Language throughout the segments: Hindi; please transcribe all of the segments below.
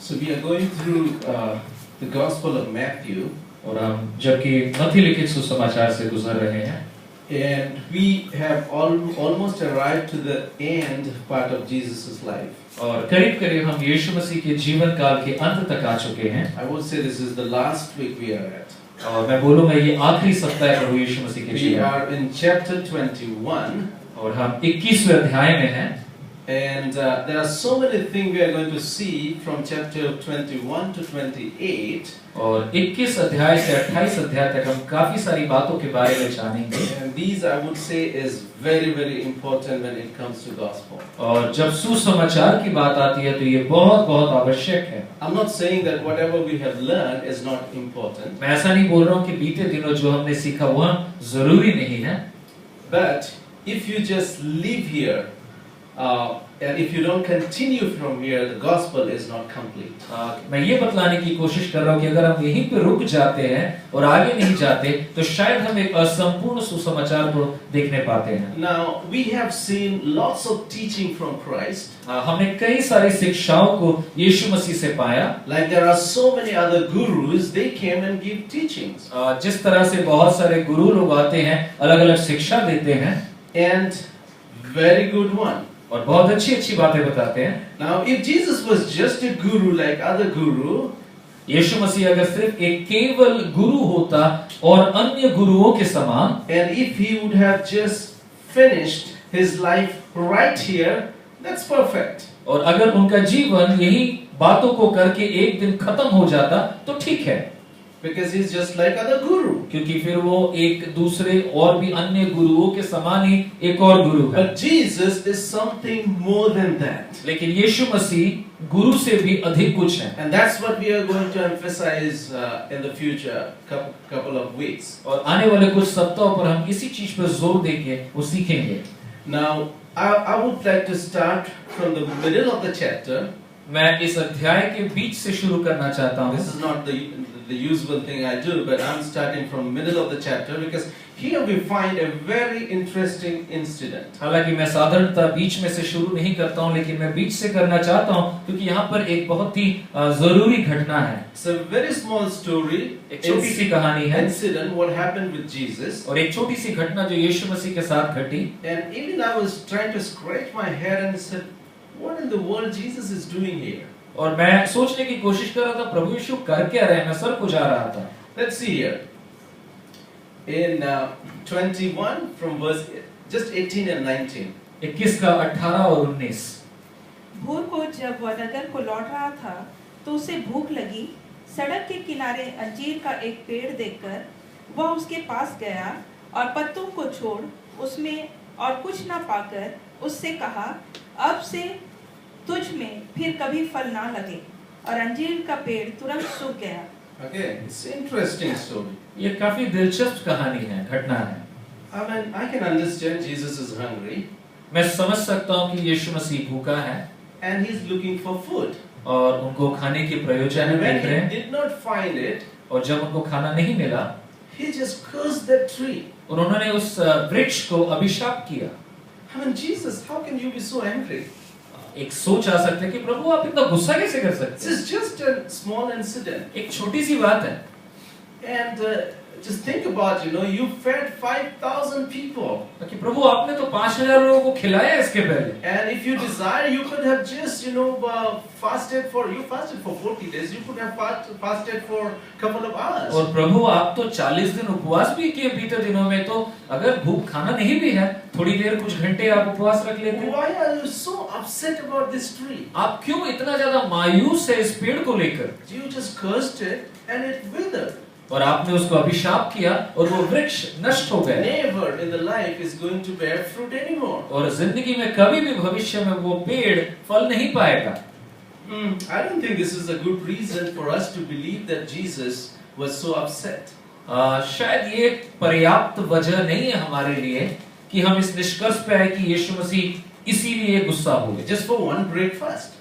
So we are going through the Gospel of Matthew, और हम जबकि मत्ती लिखित सुसमाचार से गुजर रहे हैं, and we have almost arrived to the end part of Jesus' life. और करीब करीब हम यीशु मसीह के जीवन काल के अंत तक आ चुके हैं। I would say this is the last week we are at. और मैं बोलूँगा ये आखिरी सप्ताह है प्रभु यीशु मसीह के We जीवन, are in chapter 21, और हम 21वें अध्याय में हैं। and there are so many things we are going to see from chapter 21 to 28. और 21 अध्याय से 28 अध्याय तक हम काफी सारी बातों के बारे में जानेंगे। And these, I would say, is very, very important when it comes to gospel. और जब सुसमाचार की बात आती है तो ये बहुत बहुत आवश्यक है। I'm not saying that whatever we have learned is not important, मैं ऐसा नहीं बोल रहा हूँ कि बीते दिनों जो हमने सीखा वह जरूरी नहीं है, but if you just live here, and if you don't continue from here, the gospel is not complete. मैं ये बतलाने की कोशिश कर रहा हूँ कि अगर हम यहीं पे रुक जाते हैं और आगे नहीं जाते तो शायद हम एक असंपूर्ण सुसमाचार को देखने पाते हैं। Now, we have seen lots of teaching from Christ. हमने कई सारी शिक्षाओं को यीशु मसीह से पाया। Like there are so many other gurus, they came and give teachings. जिस तरह से बहुत सारे गुरु लोग आते हैं, अलग अलग शिक्षा देते हैं, And very good one. और बहुत अच्छी अच्छी बातें बताते हैं। Now, if Jesus was just a guru like other guru, यीशु मसीह अगर सिर्फ एक केवल गुरु होता और अन्य गुरुओं के समान, and if he would have just finished his life right here, that's perfect. और अगर उनका जीवन यही बातों को करके एक दिन खत्म हो जाता तो ठीक है, Because he's just like other guru. क्योंकि फिर वो एक दूसरे और भी अन्य गुरुओं के समान ही एक और गुरु है। But Jesus is something more than that. लेकिन यीशु मसीह गुरु से भी अधिक कुछ है, And that's what we are going to emphasize in the future couple of weeks. और आने वाले कुछ सप्ताहों पर हम इसी चीज पर जोर देके वो सीखेंगे। Now, I would like to start from the middle of the chapter. मैं इस अध्याय के बीच से शुरू करना चाहता हूँ। This is not the usual thing I do, but I'm starting from middle of the chapter because here we find a very interesting incident. हालांकि मैं साधारणतः बीच में से शुरू नहीं करता हूँ, लेकिन मैं बीच से करना चाहता हूँ क्योंकि यहाँ पर एक बहुत ही जरूरी घटना है। It's a very small story, एक छोटी सी कहानी है, incident what happened with Jesus. और एक छोटी सी घटना जो यीशु मसीह के साथ घटी। And even I was trying to scratch my head and said, what in the world Jesus is doing here? और मैं सोचने की कोशिश कर रहा था प्रभु यीशु कर क्या रहे हैं, मैं सर खुजा रहा था। Let's see here. In 21 from verse just 18 and 19. 21 का 18 और 19। भोर को जब वह नगर को लौट रहा था तो उसे भूख लगी। सड़क के किनारे अंजीर का एक पेड़ देखकर वह उसके पास गया और पत्तों को छोड़ उसमें और कुछ न पाकर उससे कहा, अब से तुझ में फिर कभी फल ना लगे। और अंजीर का पेड़ तुरंत सूख गया। Okay, it's an interesting story. ये काफी दिलचस्प कहानी है, घटना है। I mean, I can understand Jesus is hungry मैं समझ सकता हूँ कि यीशु मसीह भूखा है and he's looking for food. और उनको खाने के प्रयोजन And when देख रहे he हैं, did not find it, और जब उनको खाना नहीं मिला, he just cursed that tree. और उन्होंने उस वृक्ष को अभिशाप किया। I mean, Jesus, how can you be so angry? एक सोच आ सकता है कि प्रभु आप इतना गुस्सा कैसे कर सकते This हैं? is just a small incident. एक छोटी सी बात है। And just think about, you fed 5,000 people. कि प्रभु आपने तो 5,000 लोगों को खिलाया इसके पहले, And if you desire, you could have just, fasted for 40 days. You could have fasted for a couple of hours. और प्रभु आप तो 40 दिन उपवास भी किए बीते दिनों में, तो अगर भूख खाना नहीं भी है, थोड़ी देर कुछ घंटे आप उपवास रख लेते। Why are you so upset about this tree? आप क्यों इतना ज्यादा मायूस है इस पेड़ को लेकर? You just cursed it and it withered. और आपने उसको अभिशाप किया और वो वृक्ष नष्ट हो गया। Never in the life is going to bear fruit anymore. और जिंदगी में कभी भी भविष्य में वो पेड़ फल नहीं पाएगा। I don't think this is a good reason for us to believe that Jesus was so upset. शायद ये पर्याप्त वजह नहीं है हमारे लिए कि हम इस निष्कर्ष पे आए कि यीशु मसीह इसीलिए गुस्सा हो गए। Just for one breakfast.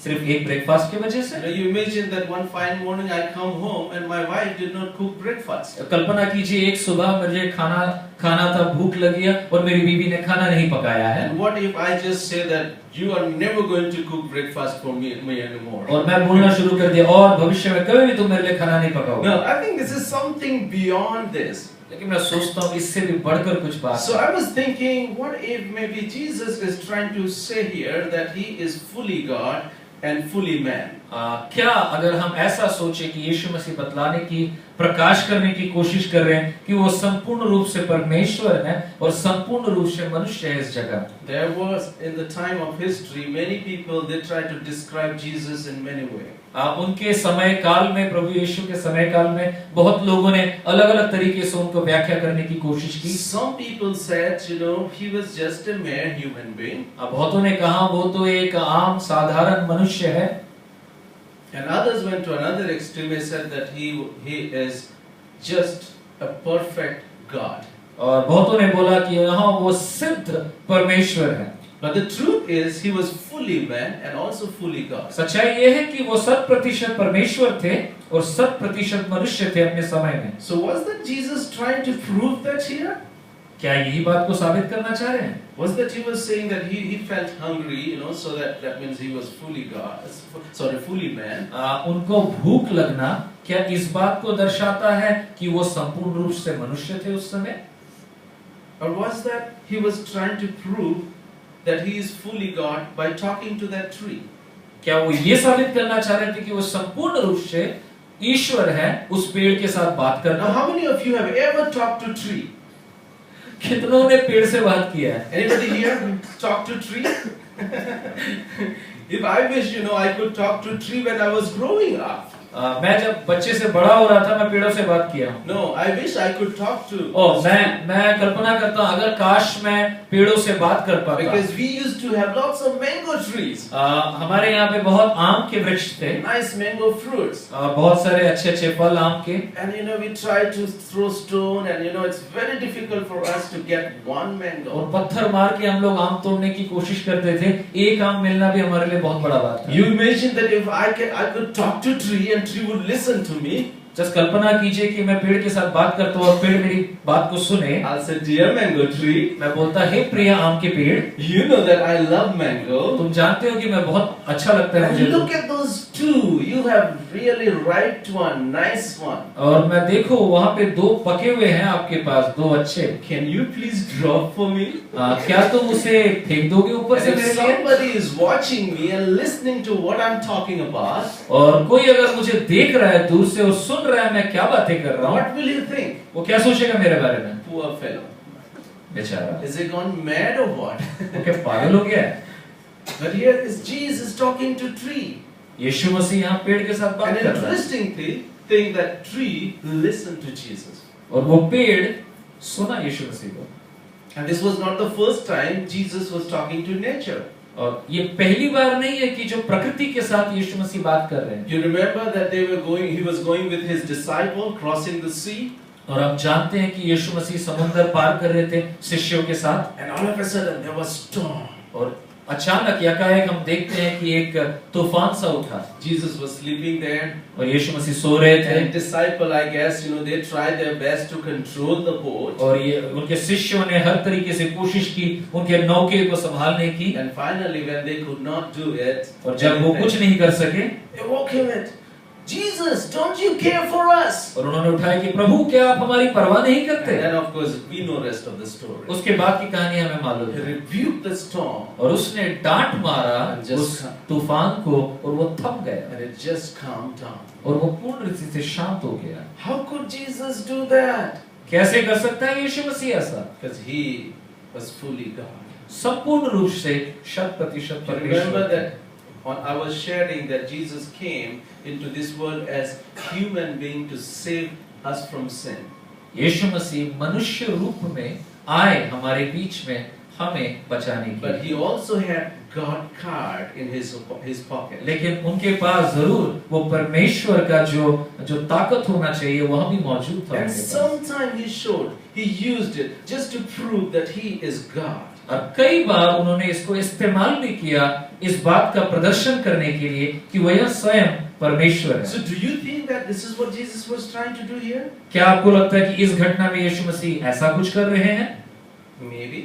सिर्फ एक ब्रेकफास्ट की वजह से? You imagine that one fine morning I come home and my wife did not cook breakfast. कल्पना कीजिए एक सुबह मुझे खाना था, भूख लगी है और मेरी बीवी ने खाना नहीं पकाया है। And what if I just say that you are never going to cook breakfast for me anymore? और मैं बोलना शुरू कर दिया और भविष्य में कभी भी तुम मेरे लिए खाना नहीं पकाओगे। No, I think this is something beyond this. लेकिन मैं सोचता हूँ इससे भी बढ़कर कुछ बात So है। I was thinking, what if maybe Jesus is trying to say here that he is fully God and fully man? क्या अगर हम ऐसा सोचे कि यीशु मसीह बतलाने की प्रकाश करने की कोशिश कर रहे हैं कि वो संपूर्ण रूप से परमेश्वर है और संपूर्ण रूप से मनुष्य है इस जगह। There was in the time of history many people they tried to describe Jesus in many ways. उनके समय काल में, प्रभु यीशु के समय काल में बहुत लोगों ने अलग-अलग तरीके से उनको व्याख्या करने की कोशिश की। Some people said, he was just a mere human being. बहुतों ने कहा वो तो एक आम साधारण मनुष्य है। And others went to another extreme. They said that he is just a perfect God. और बहुतों ने बोला कि यहाँ वो सिद्ध परमेश्वर है। But the truth is, he was fully man and also fully God. सच्चाई ये है कि वो 100% परमेश्वर थे और 100% मनुष्य थे अपने समय में। So was that Jesus trying to prove that here? क्या यही बात को साबित करना चाह रहे हैं? Was that he was saying that he felt hungry, so that means he was fully God, fully man? उनको भूख लगना क्या इस बात को दर्शाता है कि वो संपूर्ण रूप से मनुष्य थे उस समय? Or was that he was trying to prove that he is fully God by talking to that tree? क्या वो ये साबित करना चाह रहे थे कि वो संपूर्ण रूप से ईश्वर है उस पेड़ के साथ बात करना? Now, how many of you have ever talked to tree? कितनों ने पेड़ से बात किया है? Anybody here talk to tree? If I wish, I could talk to tree when I was growing up. मैं जब बच्चे से बड़ा हो रहा था मैं पेड़ों से बात किया हूँ। No, I wish I could talk to. मैं कल्पना करता हूँ अगर काश मैं पेड़ों से बात कर पाता। Because we used to have lots of mango trees. हमारे यहाँ पे बहुत आम के वृक्ष थे। Nice mango fruits. बहुत सारे अच्छे फल आम के। And we tried to throw stone, and it's very difficult for us to get one mango. और पत्थर मार के हम लोग आम तोड़ने की कोशिश करते थे। एक आम मिलना भी हमारे लिए बहुत बड़ा बात था। You imagine that if I could talk to tree and tree would listen to me. Just कल्पना कीजिए कि मैं पेड़ के साथ बात करता हूँ और पेड़ मेरी बात को सुने। I'll say, dear mango tree. मैं बोलता हे प्रिय आम के पेड़। You know that I love mango. तुम जानते हो कि मैं बहुत अच्छा लगता है मुझे। Look at those two. You have really ripe one, nice one. और मैं देखो वहाँ पे दो पके हुए हैं आपके पास, दो अच्छे। Can you please drop for me? क्या तुम उसे फेंक दोगे ऊपर से मेरे लिए? Somebody is watching me and listening to what I'm talking about. और कोई अगर मुझे देख रहा है दूर से और सुन रहा है मैं क्या बातें कर रहा हूँ, What will you think? वो क्या सोचेगा मेरे बारे में? Poor fellow. बेचारा। Is he gone mad or what? वो क्या पागल हो गया है? But here is Jesus talking to tree. यीशु मसीह यहाँ पेड़ के साथ बात An कर रहा है। interesting thing that tree listened to Jesus. और वो पेड़ सुना यीशु मसीह को। And this was not the first time Jesus was talking to nature. और ये पहली बार नहीं है कि जो प्रकृति के साथ यीशु मसीह बात कर रहे हैं। You remember that he was going with his disciple crossing the sea. और हम जानते हैं कि यीशु मसीह समुद्र पार कर रहे थे शिष्यों के साथ। And all of a sudden there was storm. और अचानक यकायक हम देखते हैं कि एक तूफान सा उठा। Jesus was sleeping there. और यीशु मसीह सो रहे थे। And disciple, I guess, they tried their best to control the boat. और ये उनके शिष्यों ने हर तरीके से कोशिश की उनके नौके को संभालने की। And finally, when they could not do it, और जब वो कुछ नहीं कर सके, they woke him at, Jesus, don't you care for us? और उन्होंने उठाया कि प्रभु क्या आप हमारी परवाह नहीं करते? And then of course we know rest of the story. उसके बाद की कहानी हमें मालूम He है। rebuked the storm. और उसने डांट मारा उस तूफान को और वो थम गया। And it just calmed down. और वो पूर्ण रीति से शांत हो गया। How could Jesus do that? कैसे कर सकता है यीशु मसीह ऐसा? Because he was fully God. संपूर्ण रूप से 100% Remember परमेश्वर। that I was sharing that Jesus came into this world as human being to save us from sin. यीशु मसीह मनुष्य रूप में आए हमारे बीच में हमें बचाने के But लिए। he also had God card in his pocket. लेकिन उनके पास जरूर वो परमेश्वर का जो ताकत होना चाहिए वह भी मौजूद था And उनके पास। sometime he used it just to prove that he is God. और कई बार उन्होंने इसको इस्तेमाल भी किया इस बात का प्रदर्शन करने के लिए कि वह स्वयं परमेश्वर So है। do you think that this is what Jesus was trying to do here? क्या आपको लगता है कि इस घटना में यीशु मसीह ऐसा कुछ कर रहे हैं? Maybe.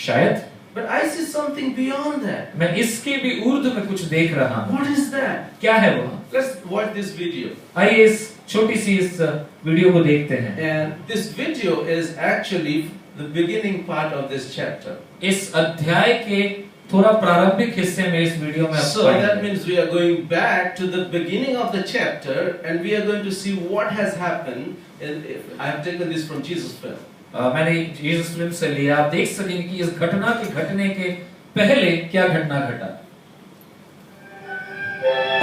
शायद। But I see something beyond that. मैं इसके भी ऊर्ध्व में कुछ देख रहा हूँ। What is that? क्या है वह? Let's watch this video. आइए इस छोटी सी इस वीडियो को देखते हैं। And this video is actually the beginning part of this chapter. इस अध्याय के थोड़ा प्रारंभिक हिस्से में इस वीडियो में आप So that पाएंगे। means we are going back to the beginning of the chapter and we are going to see what has happened. I have taken this from Jesus' film. मैंने जीसस फिल्म से लिया, आप देख सकेंगे कि इस घटना के घटने के पहले क्या घटना घटा।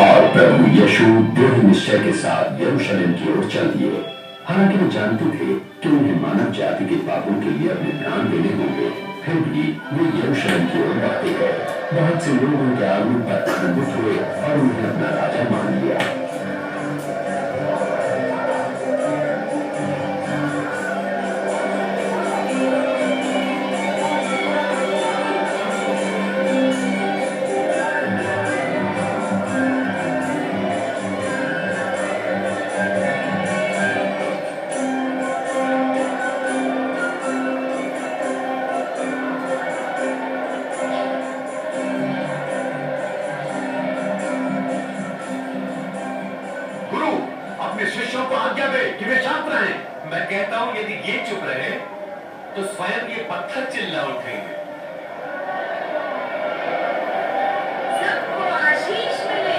और प्रभु यीशु दृढ़ निश्चय के साथ यरूशलेम की ओर चल दिए। हालांकि वे जानते थे कि उन्हें मानव जाति के पापों के लिए अपने प्राण देने होंगे, फिर भी वे यरूशलेम की ओर बढ़ते गए। बहुत से लोग उनके आगमन पर आनंदित हुए और उन्हें अपना राजा मान लिया। शिष्यों को आज्ञा दे कि वे शांत रहें। मैं कहता हूं यदि ये चुप रहे तो स्वयं ये पत्थर चिल्ला उठेंगे। सबको आशीष मिले।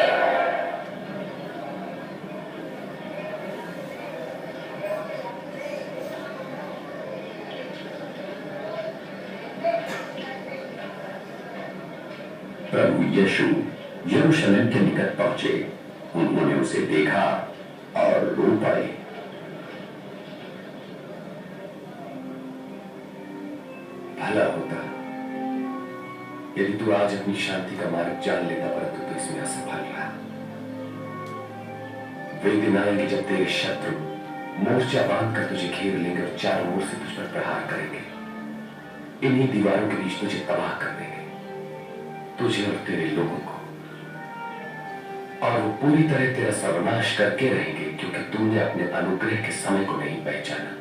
प्रभु यीशु यरूशलेम के निकट पहुंचे। उन्होंने उसे देखा और रो पड़े। भला होता यदि तू आज अपनी शांति का मार्ग जान लेता, परंतु तू इसमें असफल रहा। वे दिन आएंगे जब तेरे शत्रु मोर्चा बांधकर तुझे घेर लेंगे और चारों ओर से तुझ पर प्रहार करेंगे। इन्हीं दीवारों के बीच तुझे तबाह कर देंगे, तुझे और तेरे लोगों को, और वो पूरी तरह तेरा सर्वनाश करके रहेंगे क्योंकि तुमने अपने अनुग्रह के समय को नहीं पहचाना।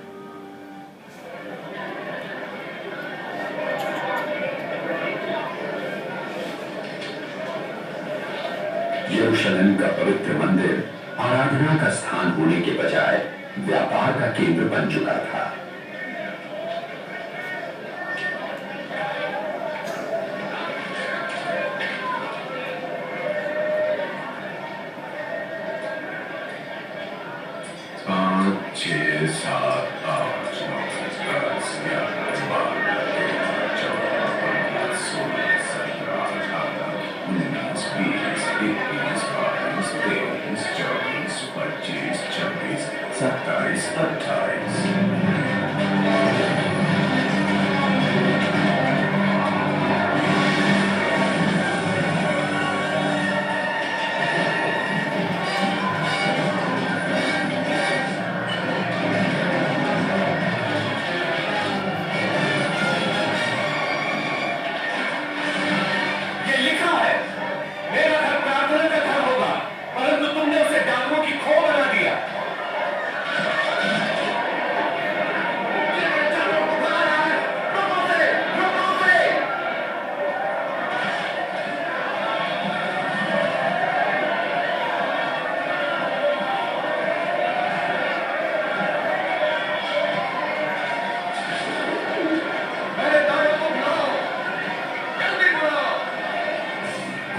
यरूशलेम का पवित्र मंदिर आराधना का स्थान होने के बजाय व्यापार का केंद्र बन चुका था।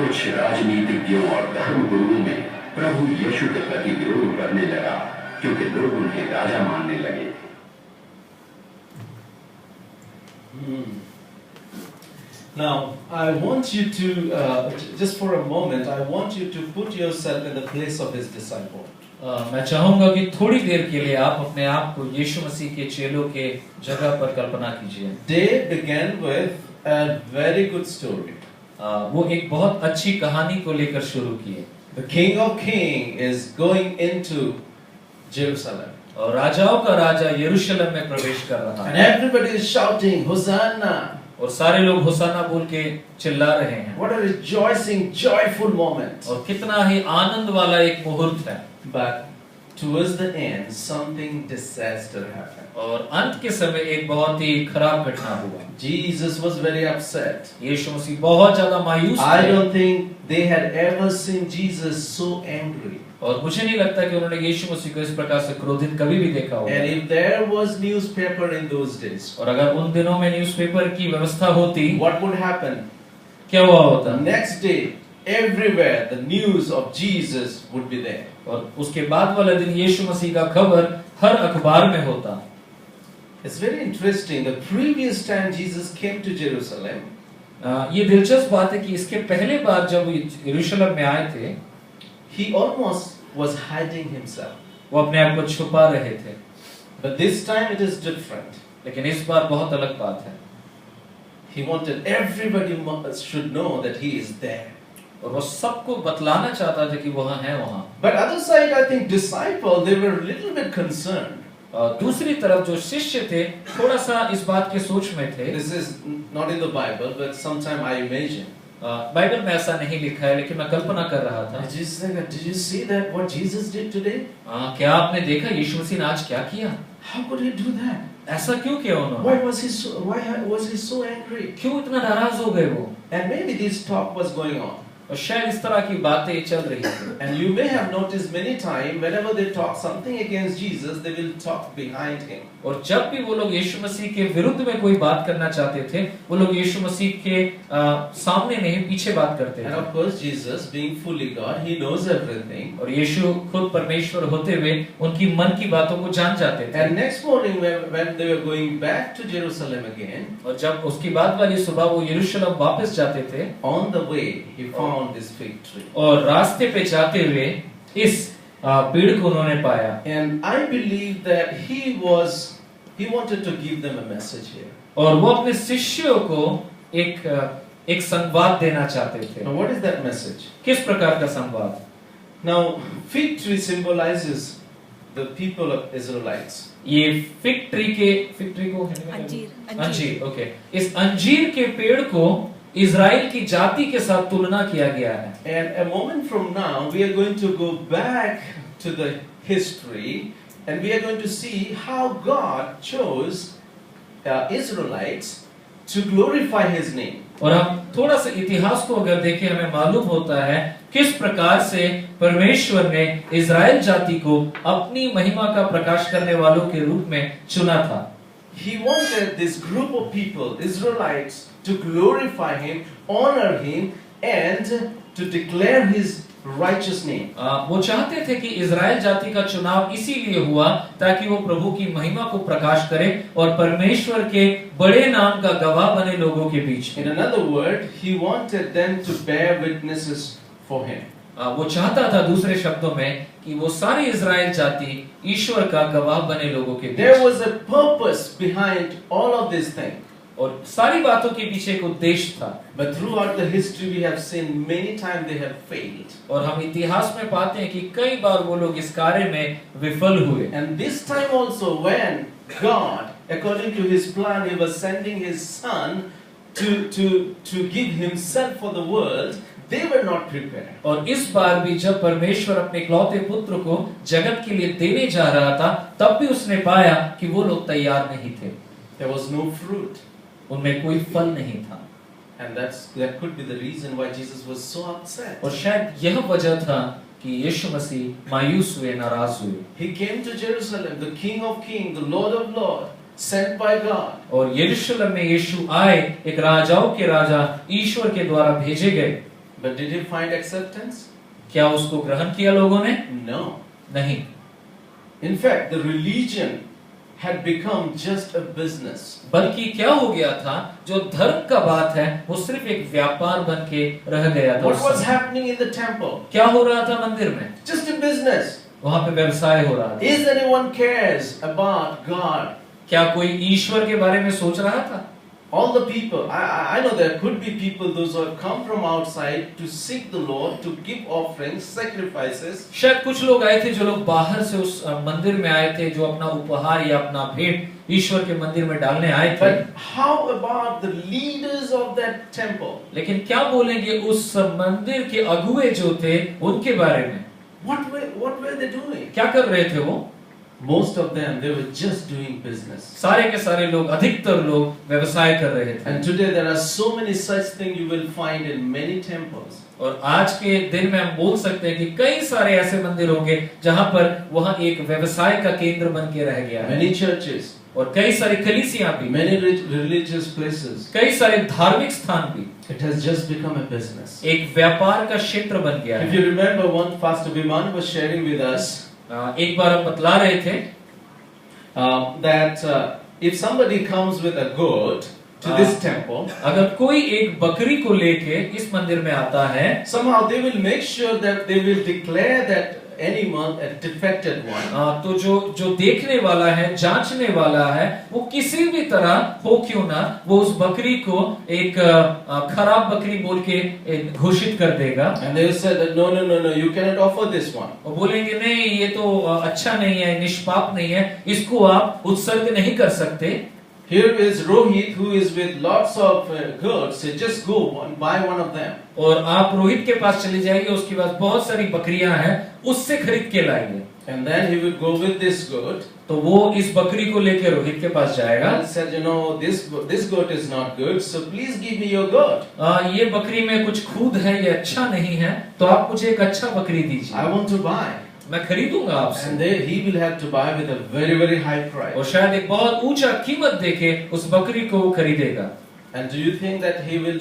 कुछ राजनीतिज्ञों और धर्म गुरुओं में प्रभु यीशु के प्रति विरोध करने लगा क्योंकि लोग उन्हें राजा मानने लगे थे। Now, I want you to, just for a moment, I want you to put yourself in the place of his disciple. मैं चाहूंगा कि थोड़ी देर के लिए आप अपने आप को यीशु मसीह के चेलों के जगह पर कल्पना कीजिए। They began with a very good story. वो एक बहुत अच्छी कहानी को लेकर शुरू किए। The King of Kings is going into Jerusalem. और राजाओं का राजा यरूशलेम में प्रवेश कर रहा And है। everybody is shouting, Hosanna! और सारे लोग होसाना बोल के चिल्ला रहे हैं। What a rejoicing, joyful moment. और कितना ही आनंद वाला एक मुहूर्त है। But towards the end, something disaster happened. और अंत के समय एक बहुत ही खराब घटना हुआ। Jesus was very upset. यीशु मसीह बहुत ज्यादा मायूस I थे। don't think they had ever seen Jesus so angry. और मुझे नहीं लगता कि उन्होंने यीशु मसीह को इस प्रकार से क्रोधित कभी भी देखा होगा। And if there was newspaper in those days, और अगर उन दिनों में न्यूज़पेपर की व्यवस्था होती, what would happen? क्या हुआ होता? Next day, everywhere the news of Jesus would be there. और उसके बाद वाला दिन यीशु मसीह का खबर हर अखबार में होता। It's very interesting. The previous time Jesus came to Jerusalem, ये दिलचस्प बात है कि इसके पहले बार जब वो यरूशलेम में आए थे, he almost was hiding himself. वो अपने आप को छुपा रहे थे। But this time it is different. लेकिन इस बार बहुत अलग बात है। He wanted everybody should know that he is there. और वो सबको बतलाना चाहता था कि वहाँ है वहाँ। But other side, I think disciples, they were a little bit concerned. और दूसरी तरफ जो शिष्य थे थोड़ा सा इस बात के सोच में थे। This is not in the Bible, but sometime I imagine. Bible में ऐसा नहीं लिखा है, लेकिन मैं कल्पना कर रहा था। Did you see that what Jesus did today? क्या आपने देखा यीशु मसीह ने आज क्या किया? How could he do that? ऐसा क्यों किया उन्होंने? Why was he so angry? क्यों इतना नाराज हो गए वो? And maybe this talk was going on. और शायद इस तरह की बातें चल रही थी। And you may have noticed many times whenever they talk something against Jesus, they will talk behind him. और जब भी वो लोग यीशु मसीह के विरुद्ध में कोई बात करना चाहते थे, वो लोग यीशु मसीह के सामने नहीं पीछे बात करते And थे। of course, Jesus, being fully God, he knows everything. और यीशु खुद परमेश्वर होते हुए उनकी मन की बातों को जान जाते थे। And next morning, when they were going back to Jerusalem again, और जब उसकी बाद वाली सुबह वो यरूशलेम वापस जाते थे, on the way he found this fig tree. और रास्ते पे जाते हुए इस पेड़ को उन्होंने पाया। And I believe that he wanted to give them a message here. और वो अपने शिष्यों को एक संवाद देना चाहते थे। Now, what is that message? किस प्रकार का संवाद? Now, fig tree symbolizes the people of Israelites. ये फिग ट्री को अंजीर, ओके। इस अंजीर के पेड़ को इज़राइल की जाति के साथ तुलना किया गया है। And a moment from now, we are going to go back to the history, and we are going to see how God chose Israelites to glorify His name. और हम थोड़ा सा इतिहास को अगर देखें, हमें मालूम होता है किस प्रकार से परमेश्वर ने इज़राइल जाति को अपनी महिमा का प्रकाश करने वालों के रूप में चुना था। He wanted this group of people, Israelites, to glorify Him, honor Him, and to declare His righteous name. वो चाहते थे कि इज़राइल जाति का चुनाव इसीलिए हुआ ताकि वो प्रभु की महिमा को प्रकाश करे और परमेश्वर के बड़े नाम का गवाह बने लोगों के बीच में। In another word, He wanted them to bear witnesses for Him. वो चाहता था दूसरे शब्दों में कि वो सारी इज़राइल जाति ईश्वर का गवाह बने लोगों के There beach. was a purpose behind all of these things. और सारी बातों के पीछे एक उद्देश्य था। But throughout the history, we have seen many times they have failed. और हम इतिहास में पाते हैं कि कई बार वो लोग इस कार्य में विफल हुए। And this time also, when God, according to His plan, He was sending His Son to give Himself for the world, they were not prepared. और इस बार भी जब परमेश्वर अपने इकलौते पुत्र को जगत के लिए देने जा रहा था, तब भी उसने पाया कि वो लोग तैयार नहीं थे। There was no fruit. उनमें कोई फल नहीं था। And that could be the reason why Jesus was so upset. और शायद यह वजह था कि यीशु मसीह मायूस हुए, नाराज हुए। He came to Jerusalem, the King of Kings, the Lord of Lords, sent by God. और यरूशलेम में यीशु आए, एक राजाओं के राजा ईश्वर के द्वारा भेजे गए। But did He find acceptance? क्या उसको ग्रहण किया लोगों ने? No. नहीं। In fact, the religion had become just a business. बल्कि क्या हो गया था, जो धर्म का बात है वो सिर्फ एक व्यापार बन के रह गया था। What was happening in the temple? क्या हो रहा था मंदिर में? Just a business. वहाँ पे व्यवसाय हो रहा था। Is anyone cares about God? क्या कोई ईश्वर के बारे में सोच रहा था? All the people, I know there could be people, those who have come from outside to seek the Lord, to give offerings, sacrifices. शायद कुछ लोग आए थे जो लोग बाहर से उस मंदिर में आए थे, जो अपना उपहार या अपना भेंट ईश्वर के मंदिर में डालने आए थे। But how about the leaders of that temple? लेकिन क्या बोलेंगे उस मंदिर के अगुए जो थे उनके बारे में? What were they doing? क्या कर रहे थे वो? Most of them, they were just doing business. सारे के सारे लोग, अधिकतर लोग व्यवसाय कर रहे थे। And today there are so many such things you will find in many temples. और आज के दिन में हम बोल सकते हैं कि कई सारे ऐसे मंदिर होंगे जहां पर वहां एक व्यवसाय का केंद्र बन के रह गया है। Many churches, और कई सारी कलीसियां भी, many religious places. कई सारे धार्मिक स्थान भी It has just become a business. एक व्यापार का क्षेत्र बन गया If है। you remember, one Pastor Viman was sharing with us एक बार हम बतला रहे थे that if somebody comes with a goat to this temple, अगर कोई एक बकरी को लेके इस मंदिर में आता है, somehow they will make sure that they will declare that animal a defected one. तो जो देखने वाला है, जांचने वाला है, वो किसी भी तरह हो क्यों ना वो उस बकरी को एक खराब बकरी बोल के घोषित कर देगा। And they will say that no, you cannot offer this one. वो बोलेंगे नहीं, ये तो अच्छा नहीं है, निष्पाप नहीं है, इसको आप उत्सर्ग नहीं कर सकते। Here is Rohit who is with lots of goats. So just go buy one of them. और आप रोहित के पास चले जाएंगे, उसके पास बहुत सारी बकरियां हैं, उससे खरीद के लाएंगे। And then he will go with this goat. तो वो इस बकरी को लेकर रोहित के पास जाएगा। And said, this goat is not good, so please give me your goat. ये बकरी में कुछ खूद है, ये अच्छा नहीं है, तो आप मुझे एक अच्छा बकरी दीजिए। I want to buy. मैं खरीदूंगा आपसे। And he will have to buy with a very, very high price. और शायद एक बहुत ऊंचा कीमत देके उस बकरी को वो खरीदेगा। And do you think that he will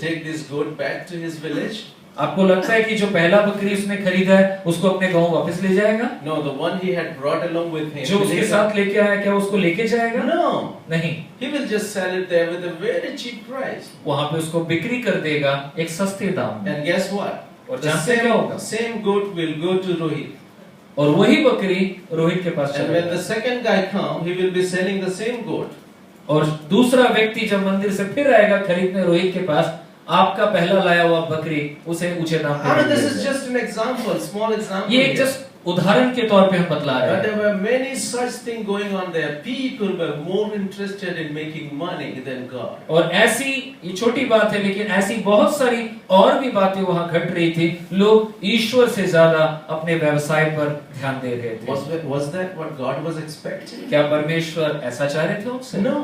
take this goat back to his village? आपको लगता है कि जो पहला बकरी उसने खरीदा है उसको अपने गांव वापस ले जाएगा? No, the one he had brought along with him. जो उसके साथ लेके आया, क्या उसको लेके जाएगा? No. नहीं। He will just sell it there with a very cheap price. वहाँ पे उसको बिक्री कर देगा एक सस्ते दाम में। And guess what? और The जानते क्या होगा? same goat will go to Rohit. और वही बकरी रोहित के पास And when चलेगा। the second guy come, he will be selling the same goat. और दूसरा व्यक्ति जब मंदिर से फिर आएगा खरीदने रोहित के पास, आपका पहला लाया हुआ बकरी उसे ऊंचे दाम पे This is बेचेगा। just an example, small example. ये एक here. जस्ट उदाहरण के तौर पे हम बतला रहे But हैं। there were many such things going on there. People were more interested in making money than God. और ऐसी, ये छोटी बात है लेकिन ऐसी बहुत सारी और भी बातें वहाँ घट रही थी। लोग ईश्वर से ज्यादा अपने व्यवसाय पर ध्यान दे रहे थे। Was that what God was expecting? क्या परमेश्वर ऐसा चाह रहे थे उनसे? No.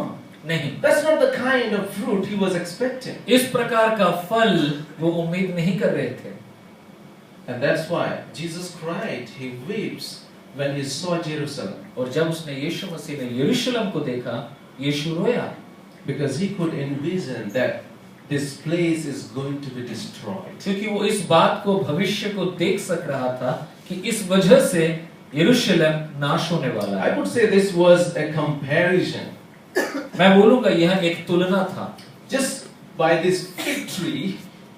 नहीं। That's not the kind of fruit he was expecting. इस प्रकार का फल वो उम्मीद नहीं कर रहे थे। And that's why Jesus cried, he weeps when he saw Jerusalem. और जब उसने यीशु मसीह ने यरूशलेम को देखा, यीशु रोया। Because he could envision that this place is going to be destroyed. क्योंकि वो इस बात को, भविष्य को देख सक रहा था कि इस वजह से यरूशलेम नाश होने वाला I है। would say this was a comparison. मैं बोलूंगा यह एक तुलना था। Just by this fig tree,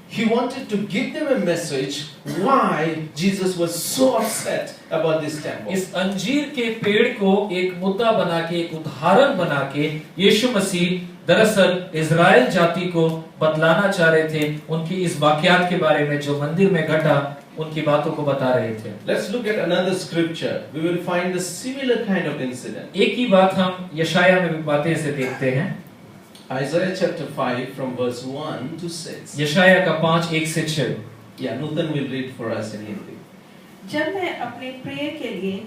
he wanted to give them a message why Jesus was so upset about this temple. इस अंजीर के पेड़ को एक मुद्दा बना के, एक उदाहरण बना के यीशु मसीह दरअसल इजराइल जाति को बतलाना चाह रहे थे, उनकी इस वाकयात के बारे में जो मंदिर में घटा, उनकी बातों को बता रहे थे। Let's look at another scripture. We will find the similar kind of incident. एक ही बात हम यशाया में भी बातें से देखते हैं। Isaiah chapter 5 from verse 1 to 6. यशाया का 5, 1 से 6। Yeah, Nutan will read for us in Hindi. जब मैं अपने प्रिय के लिए